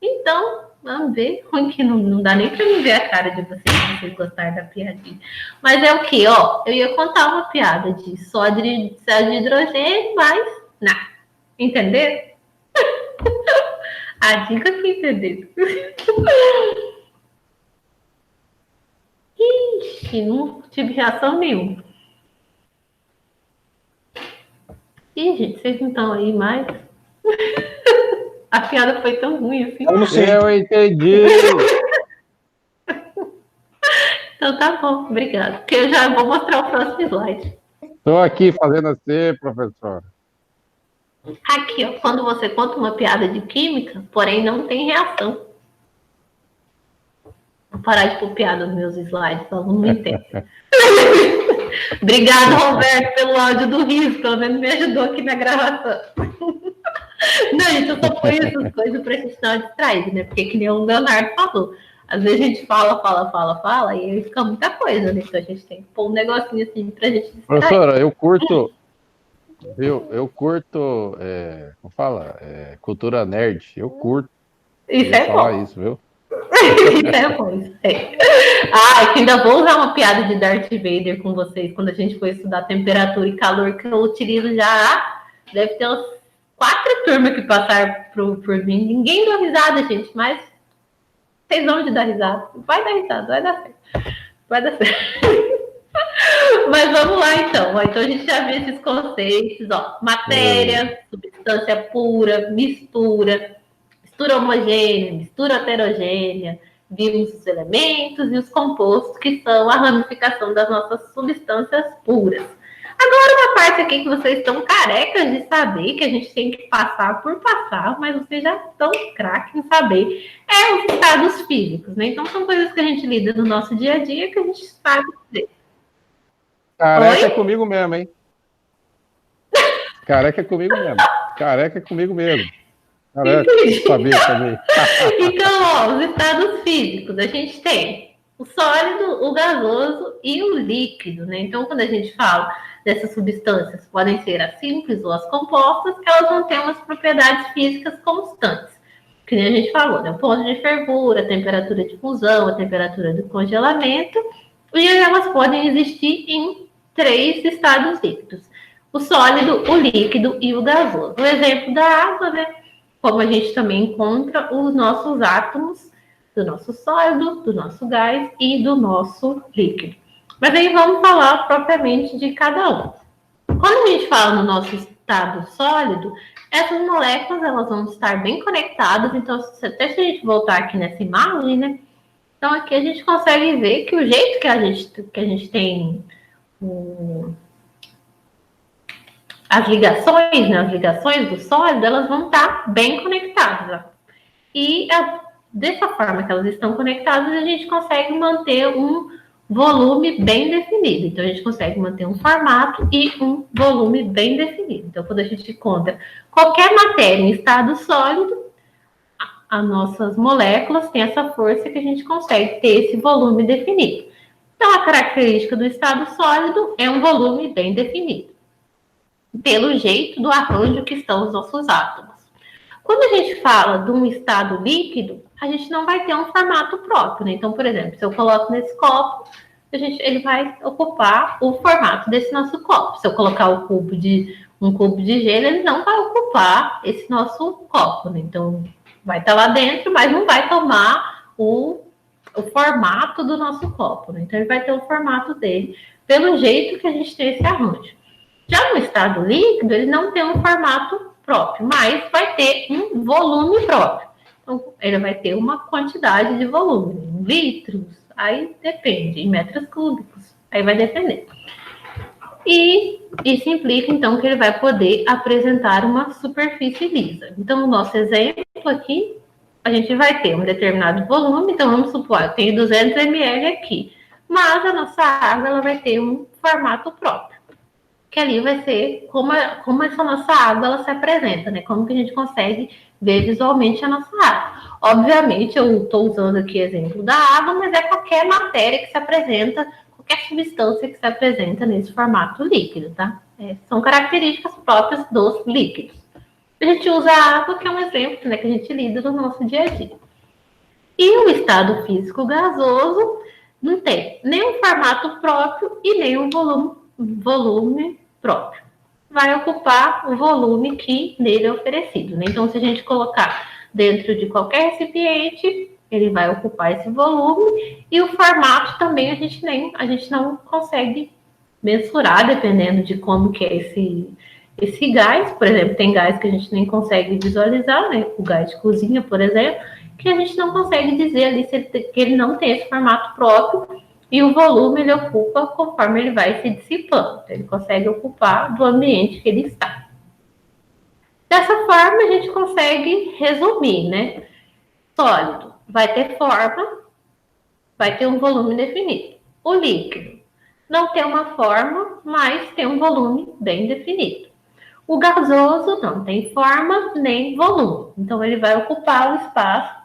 Então, vamos ver, que não dá nem para me ver a cara de vocês, se vocês gostarem da piadinha. Mas é o que, ó, eu ia contar uma piada de sódio de hidrogênio, mas não, entendeu? A dica que entendeu. Ixi, não tive reação nenhuma. Ih, gente, vocês não estão aí mais? A piada foi tão ruim assim. Eu não sei. Eu entendi. Então tá bom, obrigada. Porque eu já vou mostrar o próximo slide. Estou aqui fazendo assim, professora. Aqui, ó, quando você conta uma piada de química, porém não tem reação. Vou parar de pôr piada nos meus slides, o aluno não entende. Obrigada, Roberto, pelo áudio do riso, pelo menos me ajudou aqui na gravação. Não, gente, eu só ponho essas coisas pra gente não distrair, né? Porque que nem o Leonardo falou. Às vezes a gente fala, e aí fica muita coisa, né? Então a gente tem que pôr um negocinho assim pra gente distrair. Professora, eu curto, como fala? Cultura nerd. Eu curto. Isso Eu ia é falar bom. isso, viu? Isso é bom, isso é. Ah, que ainda vou usar uma piada de Darth Vader com vocês quando a gente for estudar temperatura e calor, que eu utilizo já. Deve ter umas 4 turmas que passaram por mim. Ninguém deu risada, gente, mas vocês vão de dar risada. Vai dar risada, vai dar certo. Vai dar certo. Mas vamos lá, então. Então a gente já viu esses conceitos, ó. Matéria, substância pura, mistura homogênea, mistura heterogênea, vimos os elementos e os compostos, que são a ramificação das nossas substâncias puras. Agora, uma parte aqui que vocês estão carecas de saber, que a gente tem que passar por passar, mas vocês já estão craques em saber, é os estados físicos, né? Então, são coisas que a gente lida no nosso dia a dia, que a gente sabe dizer. Careca Oi? é comigo mesmo, hein? Careca é comigo mesmo. Careca é comigo mesmo. Careca, sabia. Então, ó, os estados físicos, a gente tem o sólido, o gasoso e o líquido, né? Então, quando a gente fala dessas substâncias, podem ser as simples ou as compostas, elas vão ter umas propriedades físicas constantes. Que nem a gente falou, né? O ponto de fervura, a temperatura de fusão, a temperatura de congelamento, e elas podem existir em 3 estados líquidos: o sólido, o líquido e o gasoso. O exemplo da água, né? Como a gente também encontra os nossos átomos do nosso sólido, do nosso gás e do nosso líquido. Mas aí vamos falar propriamente de cada um. Quando a gente fala no nosso estado sólido, essas moléculas elas vão estar bem conectadas. Então, até se a gente voltar aqui nessa imagem, né? Então, aqui a gente consegue ver que o jeito que a gente tem as ligações, né, as ligações do sólido, elas vão estar bem conectadas. Ó. E dessa forma que elas estão conectadas, a gente consegue manter um volume bem definido. Então, a gente consegue manter um formato e um volume bem definido. Então, quando a gente conta qualquer matéria em estado sólido, as nossas moléculas têm essa força que a gente consegue ter esse volume definido. Então, a característica do estado sólido é um volume bem definido, pelo jeito do arranjo que estão os nossos átomos. Quando a gente fala de um estado líquido, a gente não vai ter um formato próprio, né? Então, por exemplo, se eu coloco nesse copo, ele vai ocupar o formato desse nosso copo. Se eu colocar um cubo de gelo, ele não vai ocupar esse nosso copo, né? Então, vai estar lá dentro, mas não vai tomar o formato do nosso copo, né? Então, ele vai ter o formato dele, pelo jeito que a gente tem esse arranjo. Já no estado líquido, ele não tem um formato próprio, mas vai ter um volume próprio. Então, ele vai ter uma quantidade de volume, em litros, aí depende, em metros cúbicos, aí vai depender. E isso implica, então, que ele vai poder apresentar uma superfície lisa. Então, no nosso exemplo aqui, a gente vai ter um determinado volume, então vamos supor, eu tenho 200 ml aqui, mas a nossa água ela vai ter um formato próprio, que ali vai ser como essa nossa água ela se apresenta, né? Como que a gente consegue ver visualmente a nossa água. Obviamente, eu estou usando aqui o exemplo da água, mas é qualquer matéria que se apresenta, qualquer substância que se apresenta nesse formato líquido, tá? São características próprias dos líquidos. A gente usa a água, que é um exemplo, né, que a gente lida no nosso dia a dia. E o estado físico gasoso não tem nem um formato próprio e nem um volume próprio. Vai ocupar o volume que nele é oferecido, né? Então, se a gente colocar dentro de qualquer recipiente, ele vai ocupar esse volume, e o formato também a gente não consegue mensurar, dependendo de como que é esse gás, por exemplo, tem gás que a gente nem consegue visualizar, né? O gás de cozinha, por exemplo, que a gente não consegue dizer ali que ele não tem esse formato próprio e o volume ele ocupa conforme ele vai se dissipando. Então, ele consegue ocupar do ambiente que ele está. Dessa forma, a gente consegue resumir, né? Sólido vai ter forma, vai ter um volume definido. O líquido não tem uma forma, mas tem um volume bem definido. O gasoso não tem forma nem volume, então ele vai ocupar o espaço.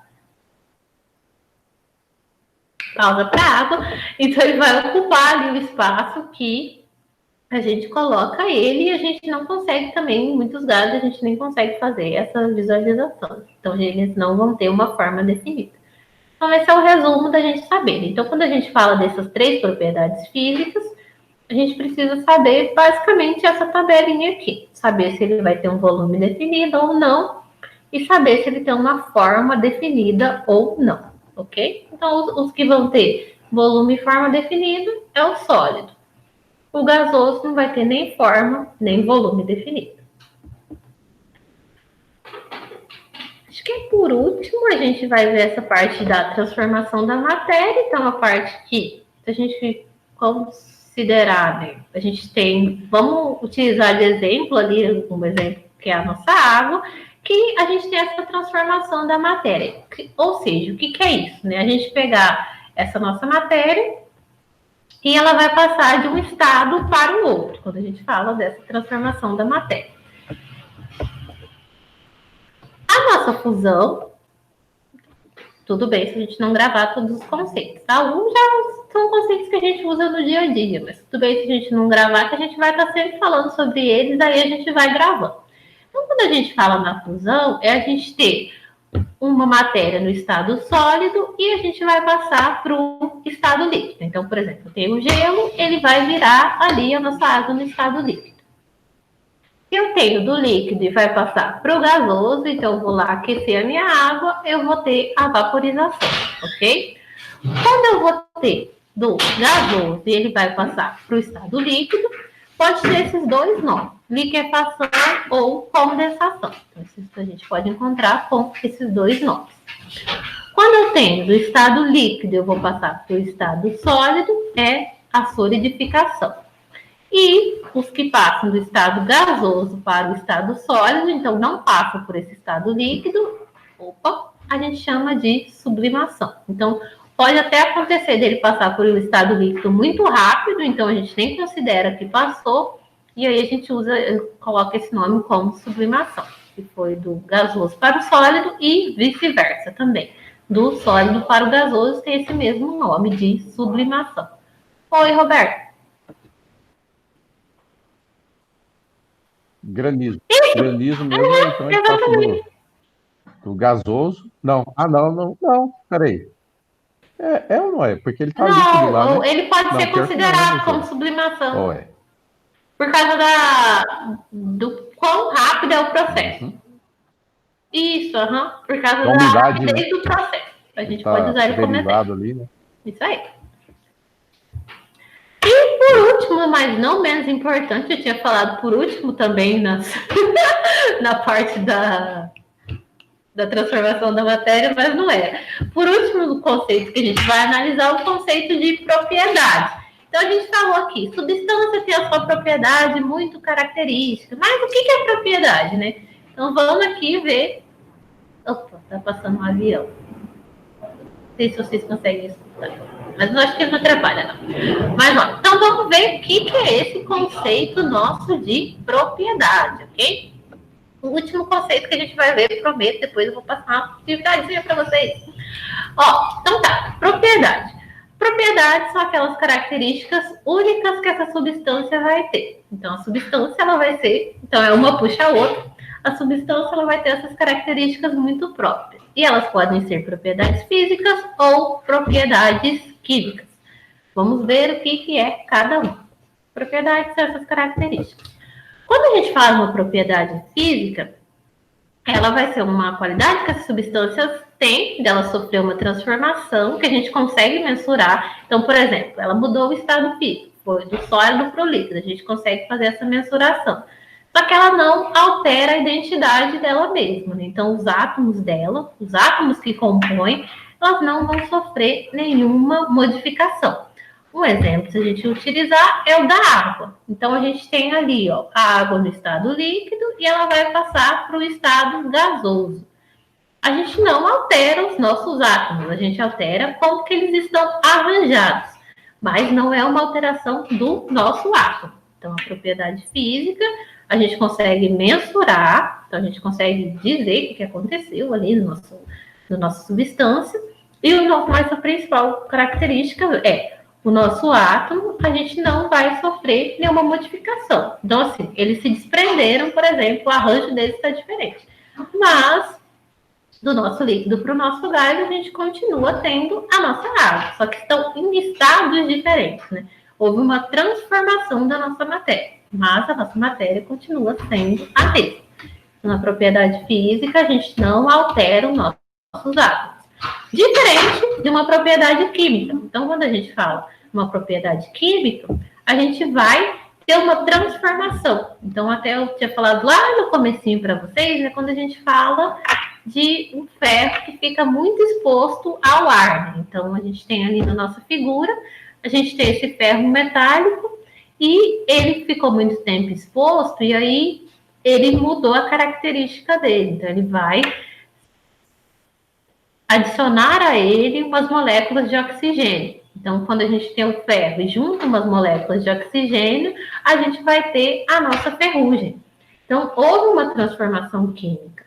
Pausa para água. Então ele vai ocupar ali o espaço que a gente coloca ele e a gente não consegue também, muitos gases a gente nem consegue fazer essa visualização. Então eles não vão ter uma forma definida. Então esse é o resumo da gente saber. Então quando a gente fala dessas 3 propriedades físicas, a gente precisa saber basicamente essa tabelinha aqui. Saber se ele vai ter um volume definido ou não. E saber se ele tem uma forma definida ou não. Ok? Então, os que vão ter volume e forma definido é o sólido. O gasoso não vai ter nem forma, nem volume definido. Acho que por último a gente vai ver essa parte da transformação da matéria. Então, a parte que a gente considerar, né? A gente tem, vamos utilizar de exemplo ali, um exemplo que é a nossa água, que a gente tem essa transformação da matéria. Ou seja, o que é isso? Né? A gente pegar essa nossa matéria e ela vai passar de um estado para o outro, quando a gente fala dessa transformação da matéria. A nossa fusão, tudo bem se a gente não gravar todos os conceitos, tá? Alguns já são conceitos que a gente usa no dia a dia, mas tudo bem se a gente não gravar, que a gente vai estar sempre falando sobre eles, aí a gente vai gravando. Então, quando a gente fala na fusão, é a gente ter uma matéria no estado sólido e a gente vai passar para o estado líquido. Então, por exemplo, eu tenho o gelo, ele vai virar ali a nossa água no estado líquido. Se eu tenho do líquido e vai passar para o gasoso, então eu vou lá aquecer a minha água, eu vou ter a vaporização, ok? Quando eu vou ter do gasoso e ele vai passar para o estado líquido, pode ter esses 2 nomes, liquefação ou condensação. Então, isso a gente pode encontrar com esses 2 nomes. Quando eu tenho do estado líquido, eu vou passar para o estado sólido, é a solidificação. E os que passam do estado gasoso para o estado sólido, então não passam por esse estado líquido, a gente chama de sublimação. Então, pode até acontecer dele passar por um estado líquido muito rápido, então a gente nem considera que passou, e aí a gente coloca esse nome como sublimação, que foi do gasoso para o sólido e vice-versa também. Do sólido para o gasoso tem esse mesmo nome de sublimação. Oi, Roberto. Granizo. Granizo mesmo, então a gente passa do gasoso. Não, não, peraí. É ou não é? Porque ele tá líquido lá, né? Ele pode ser considerado como sublimação. Ou é? Por causa do quão rápido é o processo. Isso, por causa da rapidez do processo. A gente pode usar ele como exemplo. Ali, né? Isso aí. E por último, mas não menos importante, eu tinha falado por último também na parte da transformação da matéria, mas não é. Por último, o conceito que a gente vai analisar é o conceito de propriedade. Então, a gente falou aqui, substância tem a sua propriedade muito característica. Mas o que é propriedade, né? Então, vamos aqui ver. Opa, tá passando um avião. Não sei se vocês conseguem escutar. Mas eu acho que ele não atrapalha, não. Mas, ó, então vamos ver o que é esse conceito nosso de propriedade, ok? O último conceito que a gente vai ver, prometo, depois eu vou passar uma atividadezinha para vocês. Ó, então tá, propriedade. Propriedades são aquelas características únicas que essa substância vai ter. Então, a substância, ela vai ser... Então, uma puxa a outra. A substância, ela vai ter essas características muito próprias. E elas podem ser propriedades físicas ou propriedades químicas. Vamos ver o que é cada uma. Propriedades são essas características. Quando a gente fala uma propriedade física, ela vai ser uma qualidade que as substâncias têm, dela sofrer uma transformação que a gente consegue mensurar. Então, por exemplo, ela mudou o estado físico, foi do sólido para o líquido, a gente consegue fazer essa mensuração. só que ela não altera a identidade dela mesma, né? Então, os átomos dela, os átomos que compõem, elas não vão sofrer nenhuma modificação. Um exemplo, se a gente utilizar, é o da água. Então, a gente tem ali, ó, a água no estado líquido e ela vai passar para o estado gasoso. A gente não altera os nossos átomos, a gente altera como que eles estão arranjados, mas não é uma alteração do nosso átomo. Então, a propriedade física, a gente consegue mensurar, então a gente consegue dizer o que aconteceu ali no nossa substância, e a principal característica é o nosso átomo, a gente não vai sofrer nenhuma modificação. Então, assim, eles se desprenderam, por exemplo, o arranjo deles está diferente. Mas, do nosso líquido para o nosso gás, a gente continua tendo a nossa água, só que estão em estados diferentes, né? Houve uma transformação da nossa matéria, mas a nossa matéria continua sendo a mesma. Na propriedade física, a gente não altera os nossos átomos. Diferente de uma propriedade química. Então, quando a gente fala uma propriedade química, a gente vai ter uma transformação. Então, até eu tinha falado lá no comecinho para vocês, é quando a gente fala de um ferro que fica muito exposto ao ar. Né? Então, a gente tem ali na nossa figura, a gente tem esse ferro metálico e ele ficou muito tempo exposto e aí ele mudou a característica dele. Então, ele vai adicionar a ele umas moléculas de oxigênio. Então, quando a gente tem o ferro e junta umas moléculas de oxigênio, a gente vai ter a nossa ferrugem. Então, houve uma transformação química.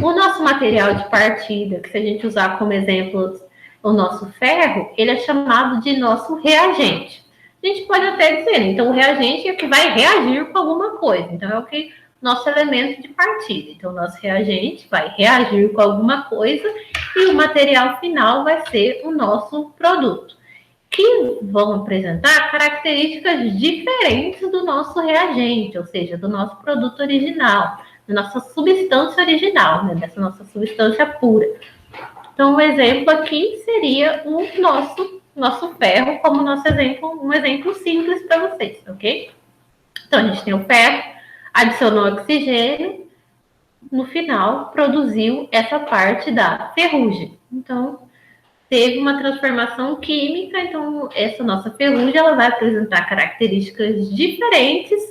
O nosso material de partida, que se a gente usar como exemplo o nosso ferro, ele é chamado de nosso reagente. A gente pode até dizer, então o reagente é o que vai reagir com alguma coisa. Então, é o que nosso elemento de partida. Então, o nosso reagente vai reagir com alguma coisa e o material final vai ser o nosso produto, que vão apresentar características diferentes do nosso reagente, ou seja, do nosso produto original, da nossa substância original, né, dessa nossa substância pura. Então, um exemplo aqui seria o nosso ferro, como nosso exemplo, um exemplo simples para vocês, ok? Então, a gente tem o ferro, adicionou oxigênio, no final produziu essa parte da ferrugem. Então, teve uma transformação química, então essa nossa ferrugem ela vai apresentar características diferentes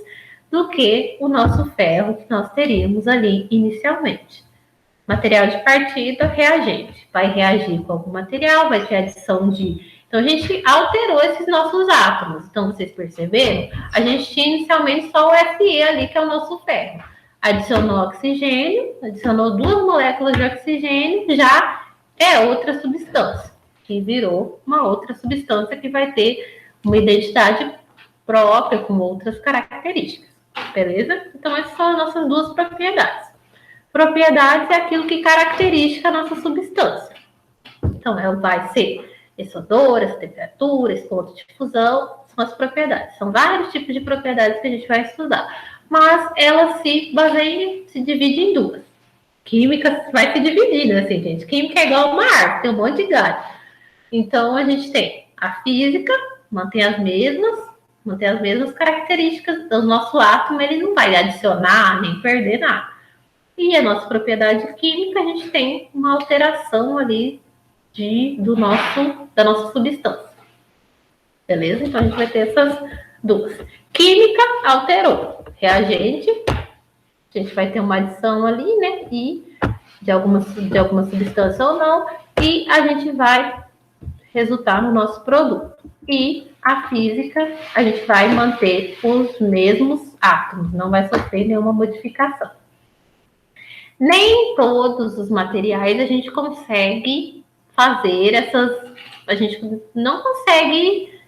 do que o nosso ferro que nós teríamos ali inicialmente. Material de partida, reagente. Vai reagir com algum material, vai ter adição de... Então, a gente alterou esses nossos átomos. Então, vocês perceberam? A gente tinha inicialmente só o Fe ali, que é o nosso ferro. Adicionou oxigênio, adicionou 2 moléculas de oxigênio, já é outra substância, que virou uma outra substância que vai ter uma identidade própria, com outras características. Beleza? Então, essas são as nossas 2 propriedades. Propriedades é aquilo que caracteriza a nossa substância. Então, ela vai ser esse odor, essa temperatura, esse ponto de fusão, são as propriedades. São vários tipos de propriedades que a gente vai estudar. Mas ela se baseia, se divide em 2. Química vai se dividir, né, assim, gente? Química é igual uma árvore, tem um monte de galho. Então, a gente tem a física, mantém as mesmas características do nosso átomo, ele não vai adicionar nem perder nada. E a nossa propriedade química, a gente tem uma alteração ali da nossa substância. Beleza? Então, a gente vai ter essas 2. Química, alterou. Reagente, a gente vai ter uma adição ali, né? E de alguma substância ou não. E a gente vai resultar no nosso produto. E a física, a gente vai manter os mesmos átomos. Não vai sofrer nenhuma modificação. Nem todos os materiais a gente consegue fazer a gente não consegue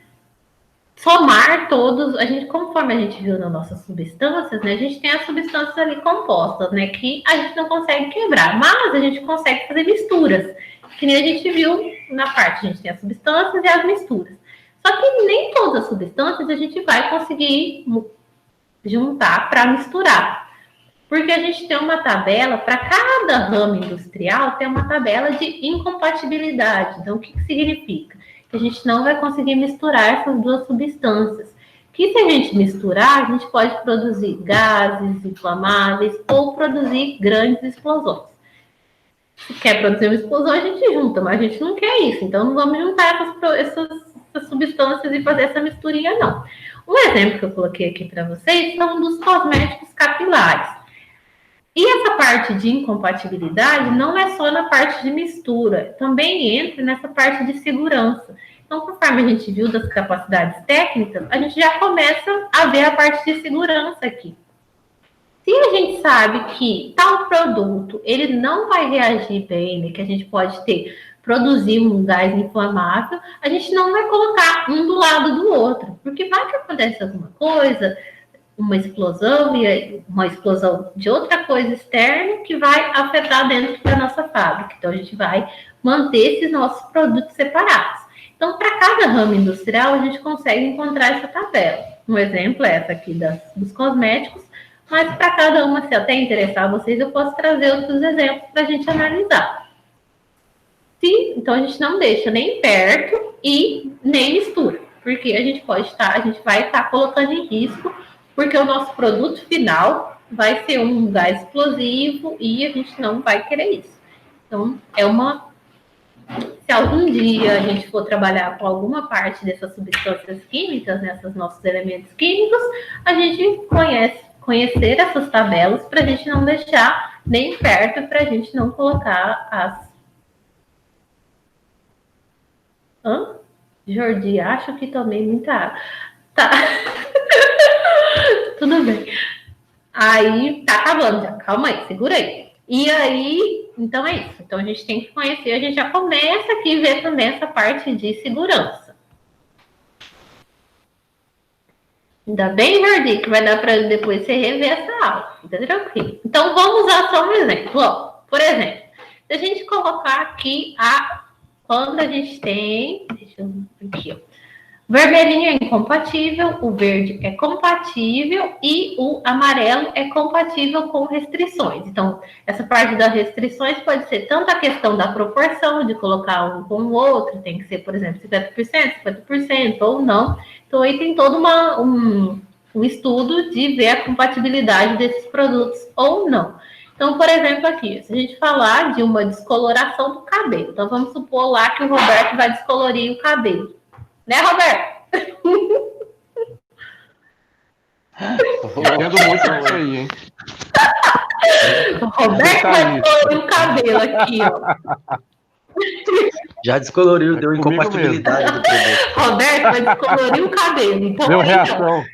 somar todos, conforme a gente viu nas nossas substâncias, né, a gente tem as substâncias ali compostas, né, que a gente não consegue quebrar, mas a gente consegue fazer misturas, que nem a gente viu na parte, a gente tem as substâncias e as misturas. Só que nem todas as substâncias a gente vai conseguir juntar para misturar. Porque a gente tem uma tabela, para cada ramo industrial, tem uma tabela de incompatibilidade. Então, o que significa? Que a gente não vai conseguir misturar essas 2 substâncias, que se a gente misturar, a gente pode produzir gases inflamáveis ou produzir grandes explosões. Se quer produzir uma explosão, a gente junta, mas a gente não quer isso. Então, não vamos juntar essas substâncias e fazer essa misturinha, não. Um exemplo que eu coloquei aqui para vocês são dos cosméticos capilares. E essa parte de incompatibilidade não é só na parte de mistura, também entra nessa parte de segurança. Então, conforme a gente viu das capacidades técnicas, a gente já começa a ver a parte de segurança aqui. Se a gente sabe que tal produto ele não vai reagir bem, né, que a gente pode produzir um gás inflamável, a gente não vai colocar um do lado do outro, porque vai que acontece alguma coisa, uma explosão de outra coisa externa que vai afetar dentro da nossa fábrica. Então, a gente vai manter esses nossos produtos separados. Então, para cada ramo industrial, a gente consegue encontrar essa tabela. Um exemplo é essa aqui dos cosméticos, mas para cada uma, se até interessar vocês, eu posso trazer outros exemplos para a gente analisar. Então, a gente não deixa nem perto e nem mistura, porque a gente vai estar colocando em risco, porque o nosso produto final vai ser um gás explosivo e a gente não vai querer isso. Então, se algum dia a gente for trabalhar com alguma parte dessas substâncias químicas, nesses nossos elementos químicos, a gente conhecer essas tabelas para a gente não deixar nem perto, para a gente não colocar Jordi, acho que tomei muita água. Tá. Tudo bem. Aí, tá acabando já. Calma aí, segura aí. E aí, então é isso. Então, a gente tem que conhecer, a gente já começa aqui a ver também essa parte de segurança. Ainda bem, Jordi, que vai dar para depois você rever essa aula. Fica tranquilo. Então, vamos usar só um exemplo. Ó, por exemplo, se a gente colocar aqui quando a gente tem... Deixa eu ver aqui, ó. Vermelhinho é incompatível, o verde é compatível e o amarelo é compatível com restrições. Então, essa parte das restrições pode ser tanto a questão da proporção, de colocar um com o outro, tem que ser, por exemplo, 50%, 50% ou não. Então, aí tem todo um estudo de ver a compatibilidade desses produtos ou não. Então, por exemplo, aqui, se a gente falar de uma descoloração do cabelo, então vamos supor lá que o Roberto vai descolorir o cabelo. Né, Roberto? Tô vendo muito isso aí, hein? O Roberto vai descolorir o cabelo aqui, ó. Já descoloriu, deu incompatibilidade do produto. Roberto vai descolorir o cabelo. Então, deu reação.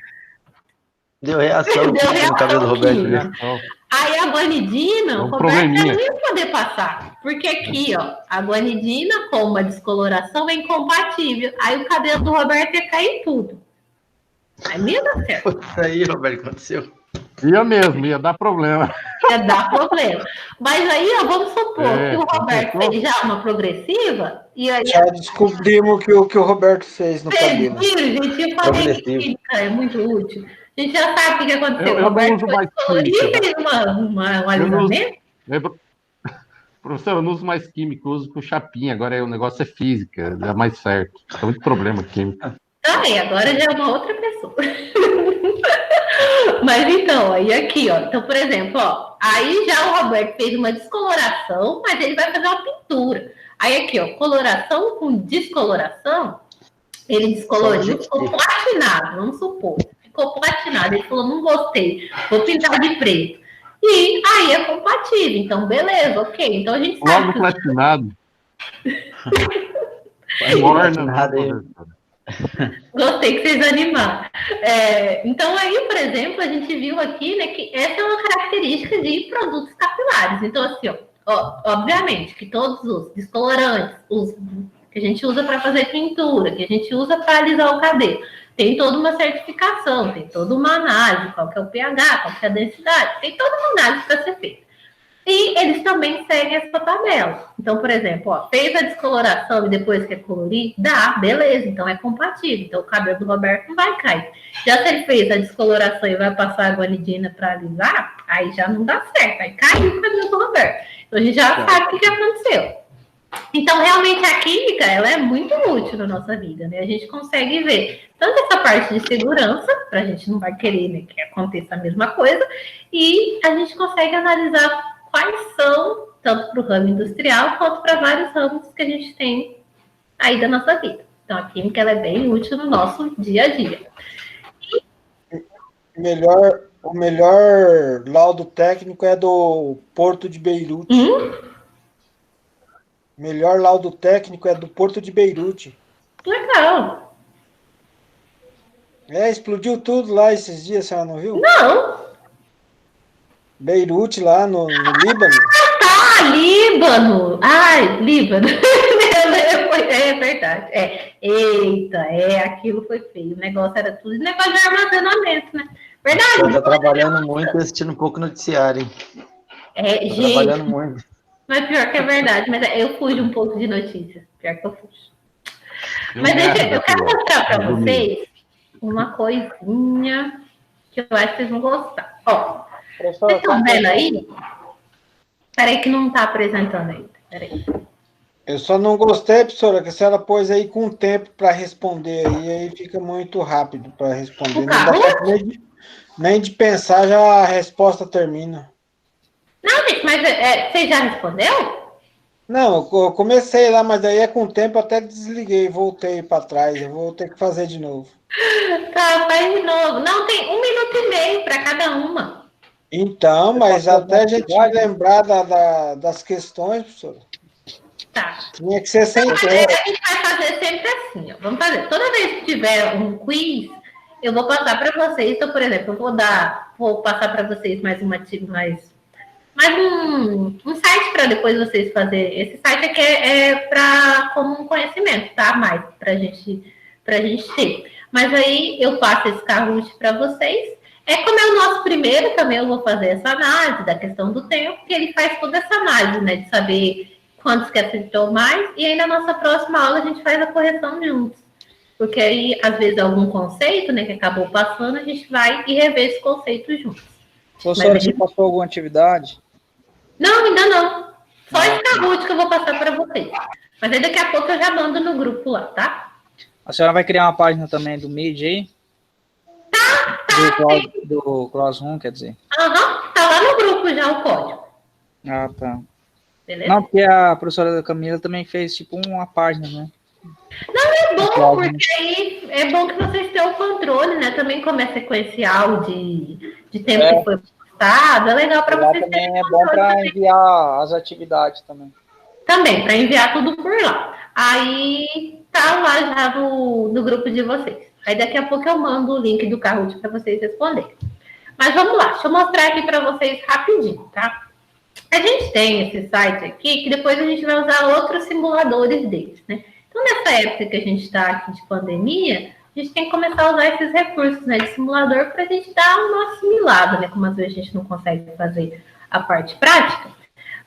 Deu reação no cabelo do Roberto. Aí a guanidina, o Roberto não ia poder passar. Porque aqui, ó, a guanidina com uma descoloração é incompatível. Aí o cabelo do Roberto ia cair tudo. Aí não ia dar certo. Isso aí, Roberto, aconteceu. Ia dar problema. Ia dar problema. Mas aí, ó, vamos supor que o Roberto fez já uma progressiva. E aí, já descobrimos que o Roberto fez no cabelo. Gente, eu falei que química é muito útil. A gente já sabe o que aconteceu. O Roberto foi descolorido e fez um alisamento. Professor, eu não uso mais química, eu uso com chapinha. Agora o negócio é física, dá mais certo. Tem muito problema químico. Aí, agora já é uma outra pessoa. Mas então, aí aqui, ó. Então, por exemplo, ó. Aí já o Roberto fez uma descoloração, mas ele vai fazer uma pintura. Aí aqui, ó. Coloração com descoloração. Ele descoloriu, ficou platinado, vamos supor. Ficou platinado. Ele falou, não gostei, vou pintar de preto. E aí é compatível. Então, beleza, ok. Então a gente sabe. Logo platinado. Gostei que vocês animaram. Então, aí, por exemplo, a gente viu aqui, né, que essa é uma característica de produtos capilares. Então, assim, ó, obviamente que todos os descolorantes, os que a gente usa para fazer pintura, que a gente usa para alisar o cabelo, tem toda uma certificação, tem toda uma análise, qual que é o pH, qual que é a densidade, tem toda uma análise para ser feita. E eles também seguem essa tabela. Então, por exemplo, ó, fez a descoloração e depois quer colorir, dá, beleza, então é compatível. Então, o cabelo do Roberto não vai cair. Já se ele fez a descoloração e vai passar a guanidina para alisar, aí já não dá certo, aí caiu o cabelo do Roberto. Então, a gente já sabe o que aconteceu. Então, realmente, a química, ela é muito útil na nossa vida, né? A gente consegue ver tanto essa parte de segurança, para a gente não vai querer, né, que aconteça a mesma coisa, e a gente consegue analisar quais são, tanto para o ramo industrial, quanto para vários ramos que a gente tem aí da nossa vida. Então, a química, ela é bem útil no nosso dia a dia. O melhor laudo técnico é do Porto de Beirute. O melhor laudo técnico é do Porto de Beirute. Legal. Explodiu tudo lá esses dias, a senhora não viu? Não. Beirute, lá no Líbano. Líbano! Ai, Líbano! É verdade. Eita, aquilo foi feio. O negócio era tudo negócio de armazenamento, né? Verdade. Eu tô trabalhando muito e assistindo um pouco noticiário, hein? Tô Gente, trabalhando muito. mas pior que é verdade, mas eu fujo um pouco de notícias. Pior que eu fujo. Mas eu quero mostrar para vocês uma coisinha que eu acho que vocês vão gostar. Ó, vocês estão vendo aí? Peraí que não está apresentando ainda. Peraí. Eu só não gostei, professora, que a senhora pôs aí com tempo para responder aí fica muito rápido para responder. Não dá tempo nem de pensar, já a resposta termina. Não, gente, mas você já respondeu? Não, eu comecei lá, mas daí com o tempo até desliguei, voltei para trás. Eu vou ter que fazer de novo. Tá, faz de novo. Não, tem 1 minuto e meio para cada uma. Então, mas até a gente lembrar das questões, professora. Tá. Tinha que ser sem tempo. A gente vai fazer sempre assim, ó. Vamos fazer. Toda vez que tiver um quiz, eu vou passar para vocês. Então, por exemplo, vou passar para vocês mais um site para depois vocês fazerem. Esse site aqui é para como um conhecimento, tá? Mais para a gente ter. Mas aí eu passo esse Kahoot para vocês. Como é o nosso primeiro, também eu vou fazer essa análise da questão do tempo, que ele faz toda essa análise, né? De saber quantos que acertou mais, e aí na nossa próxima aula a gente faz a correção juntos. Porque aí, às vezes, algum conceito, né, que acabou passando, a gente vai e rever esse conceito juntos. Professora, você passou alguma atividade? Não, ainda não. Só esse Kahoot que eu vou passar para vocês. Mas aí daqui a pouco eu já mando no grupo lá, tá? A senhora vai criar uma página também do Meet aí? Tá. Do Classroom, quer dizer? Aham, tá lá no grupo já o código. Ah, tá. Beleza? Não, porque a professora Camila também fez tipo uma página, né? Não, é bom, porque aí é bom que vocês tenham o controle, né? Também como é sequencial de tempo que foi postado, é legal para vocês terem também é bom para enviar as atividades também. Também, para enviar tudo por lá. Aí tá lá já no grupo de vocês. Aí daqui a pouco eu mando o link do Kahoot para vocês responderem. Mas vamos lá, deixa eu mostrar aqui para vocês rapidinho, tá? A gente tem esse site aqui, que depois a gente vai usar outros simuladores deles, né? Então, nessa época que a gente está aqui de pandemia, a gente tem que começar a usar esses recursos, né, de simulador para a gente dar uma assimilada, né? Como às vezes a gente não consegue fazer a parte prática.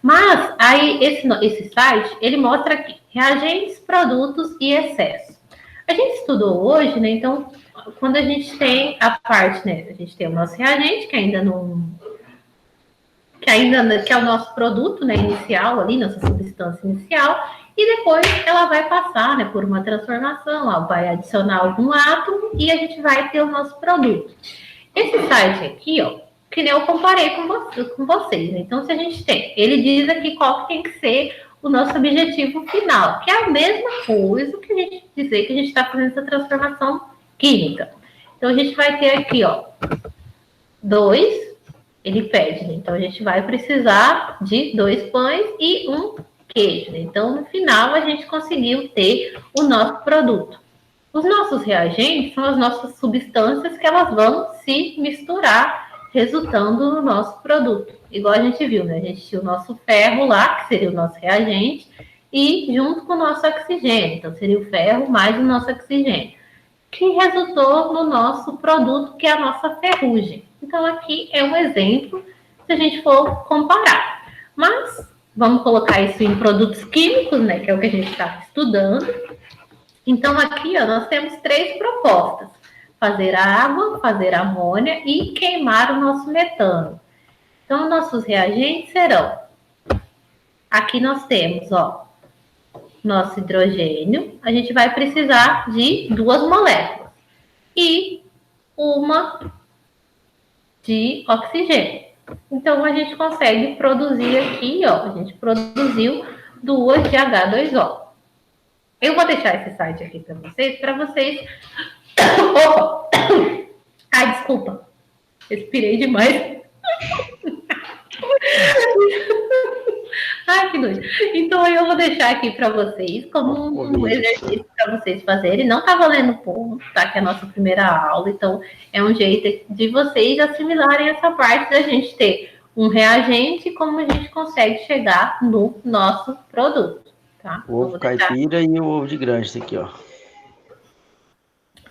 Mas, aí, esse site, ele mostra aqui, reagentes, produtos e excesso. A gente estudou hoje, né? Então, quando a gente tem a parte, né? A gente tem o nosso reagente, que ainda não... que é o nosso produto, né, inicial ali, nossa substância inicial, e depois ela vai passar, né, por uma transformação, ó, vai adicionar algum átomo e a gente vai ter o nosso produto. Esse site aqui, ó, que nem eu comparei com vocês, né? Então, se a gente tem, ele diz aqui qual que tem que ser o nosso objetivo final, que é a mesma coisa que a gente dizer que a gente está fazendo essa transformação química. Então, a gente vai ter aqui, ó, 2, ele pede, né? Então, a gente vai precisar de 2 pães e 1 queijo, né? Então, no final, a gente conseguiu ter o nosso produto. Os nossos reagentes são as nossas substâncias que elas vão se misturar, resultando no nosso produto. Igual a gente viu, né? A gente tinha o nosso ferro lá, que seria o nosso reagente, e junto com o nosso oxigênio. Então, seria o ferro mais o nosso oxigênio, que resultou no nosso produto, que é a nossa ferrugem. Então, aqui é um exemplo, se a gente for comparar. Mas, vamos colocar isso em produtos químicos, né? Que é o que a gente está estudando. Então, aqui, ó, nós temos 3 propostas. Fazer a água, fazer a amônia e queimar o nosso metano. Então, nossos reagentes serão... Aqui nós temos, ó, nosso hidrogênio, a gente vai precisar de 2 moléculas e uma de oxigênio. Então, a gente consegue produzir aqui, ó, a gente produziu 2 de H2O. Eu vou deixar esse site aqui para vocês. Opa! Ai, desculpa. Respirei demais. Ai, que nojo. Então, eu vou deixar aqui para vocês como um exercício para vocês fazerem. Não tá valendo ponto, tá? Que é a nossa primeira aula. Então, é um jeito de vocês assimilarem essa parte da gente ter um reagente e como a gente consegue chegar no nosso produto, tá? O ovo caipira e o ovo de granja, esse aqui, ó.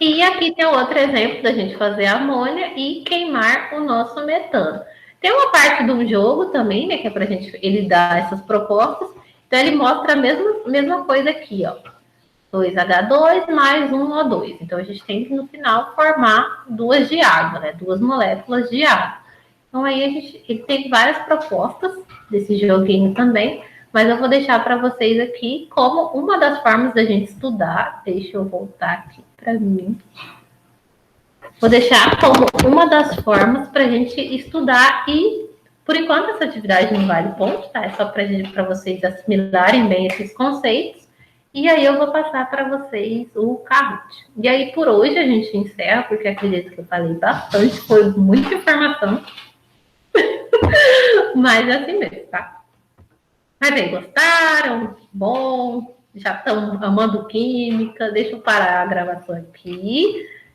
E aqui tem outro exemplo da gente fazer amônia e queimar o nosso metano. Tem uma parte do jogo também, né, que é pra gente, ele dar essas propostas. Então, ele mostra a mesma coisa aqui, ó. 2H2 mais 1O2. Então, a gente tem que, no final, formar 2 de água, né? 2 moléculas de água. Então, aí, ele tem várias propostas desse joguinho também, mas eu vou deixar para vocês aqui como uma das formas da gente estudar. Deixa eu voltar aqui para mim. Vou deixar como uma das formas para a gente estudar e, por enquanto, essa atividade não vale ponto, tá? É só para vocês assimilarem bem esses conceitos. E aí eu vou passar para vocês o Kahoot. E aí, por hoje, a gente encerra, porque acredito que eu falei bastante, foi muita informação. Mas é assim mesmo, tá? Mas bem, gostaram? Bom, já estão amando química. Deixa eu parar a gravação aqui.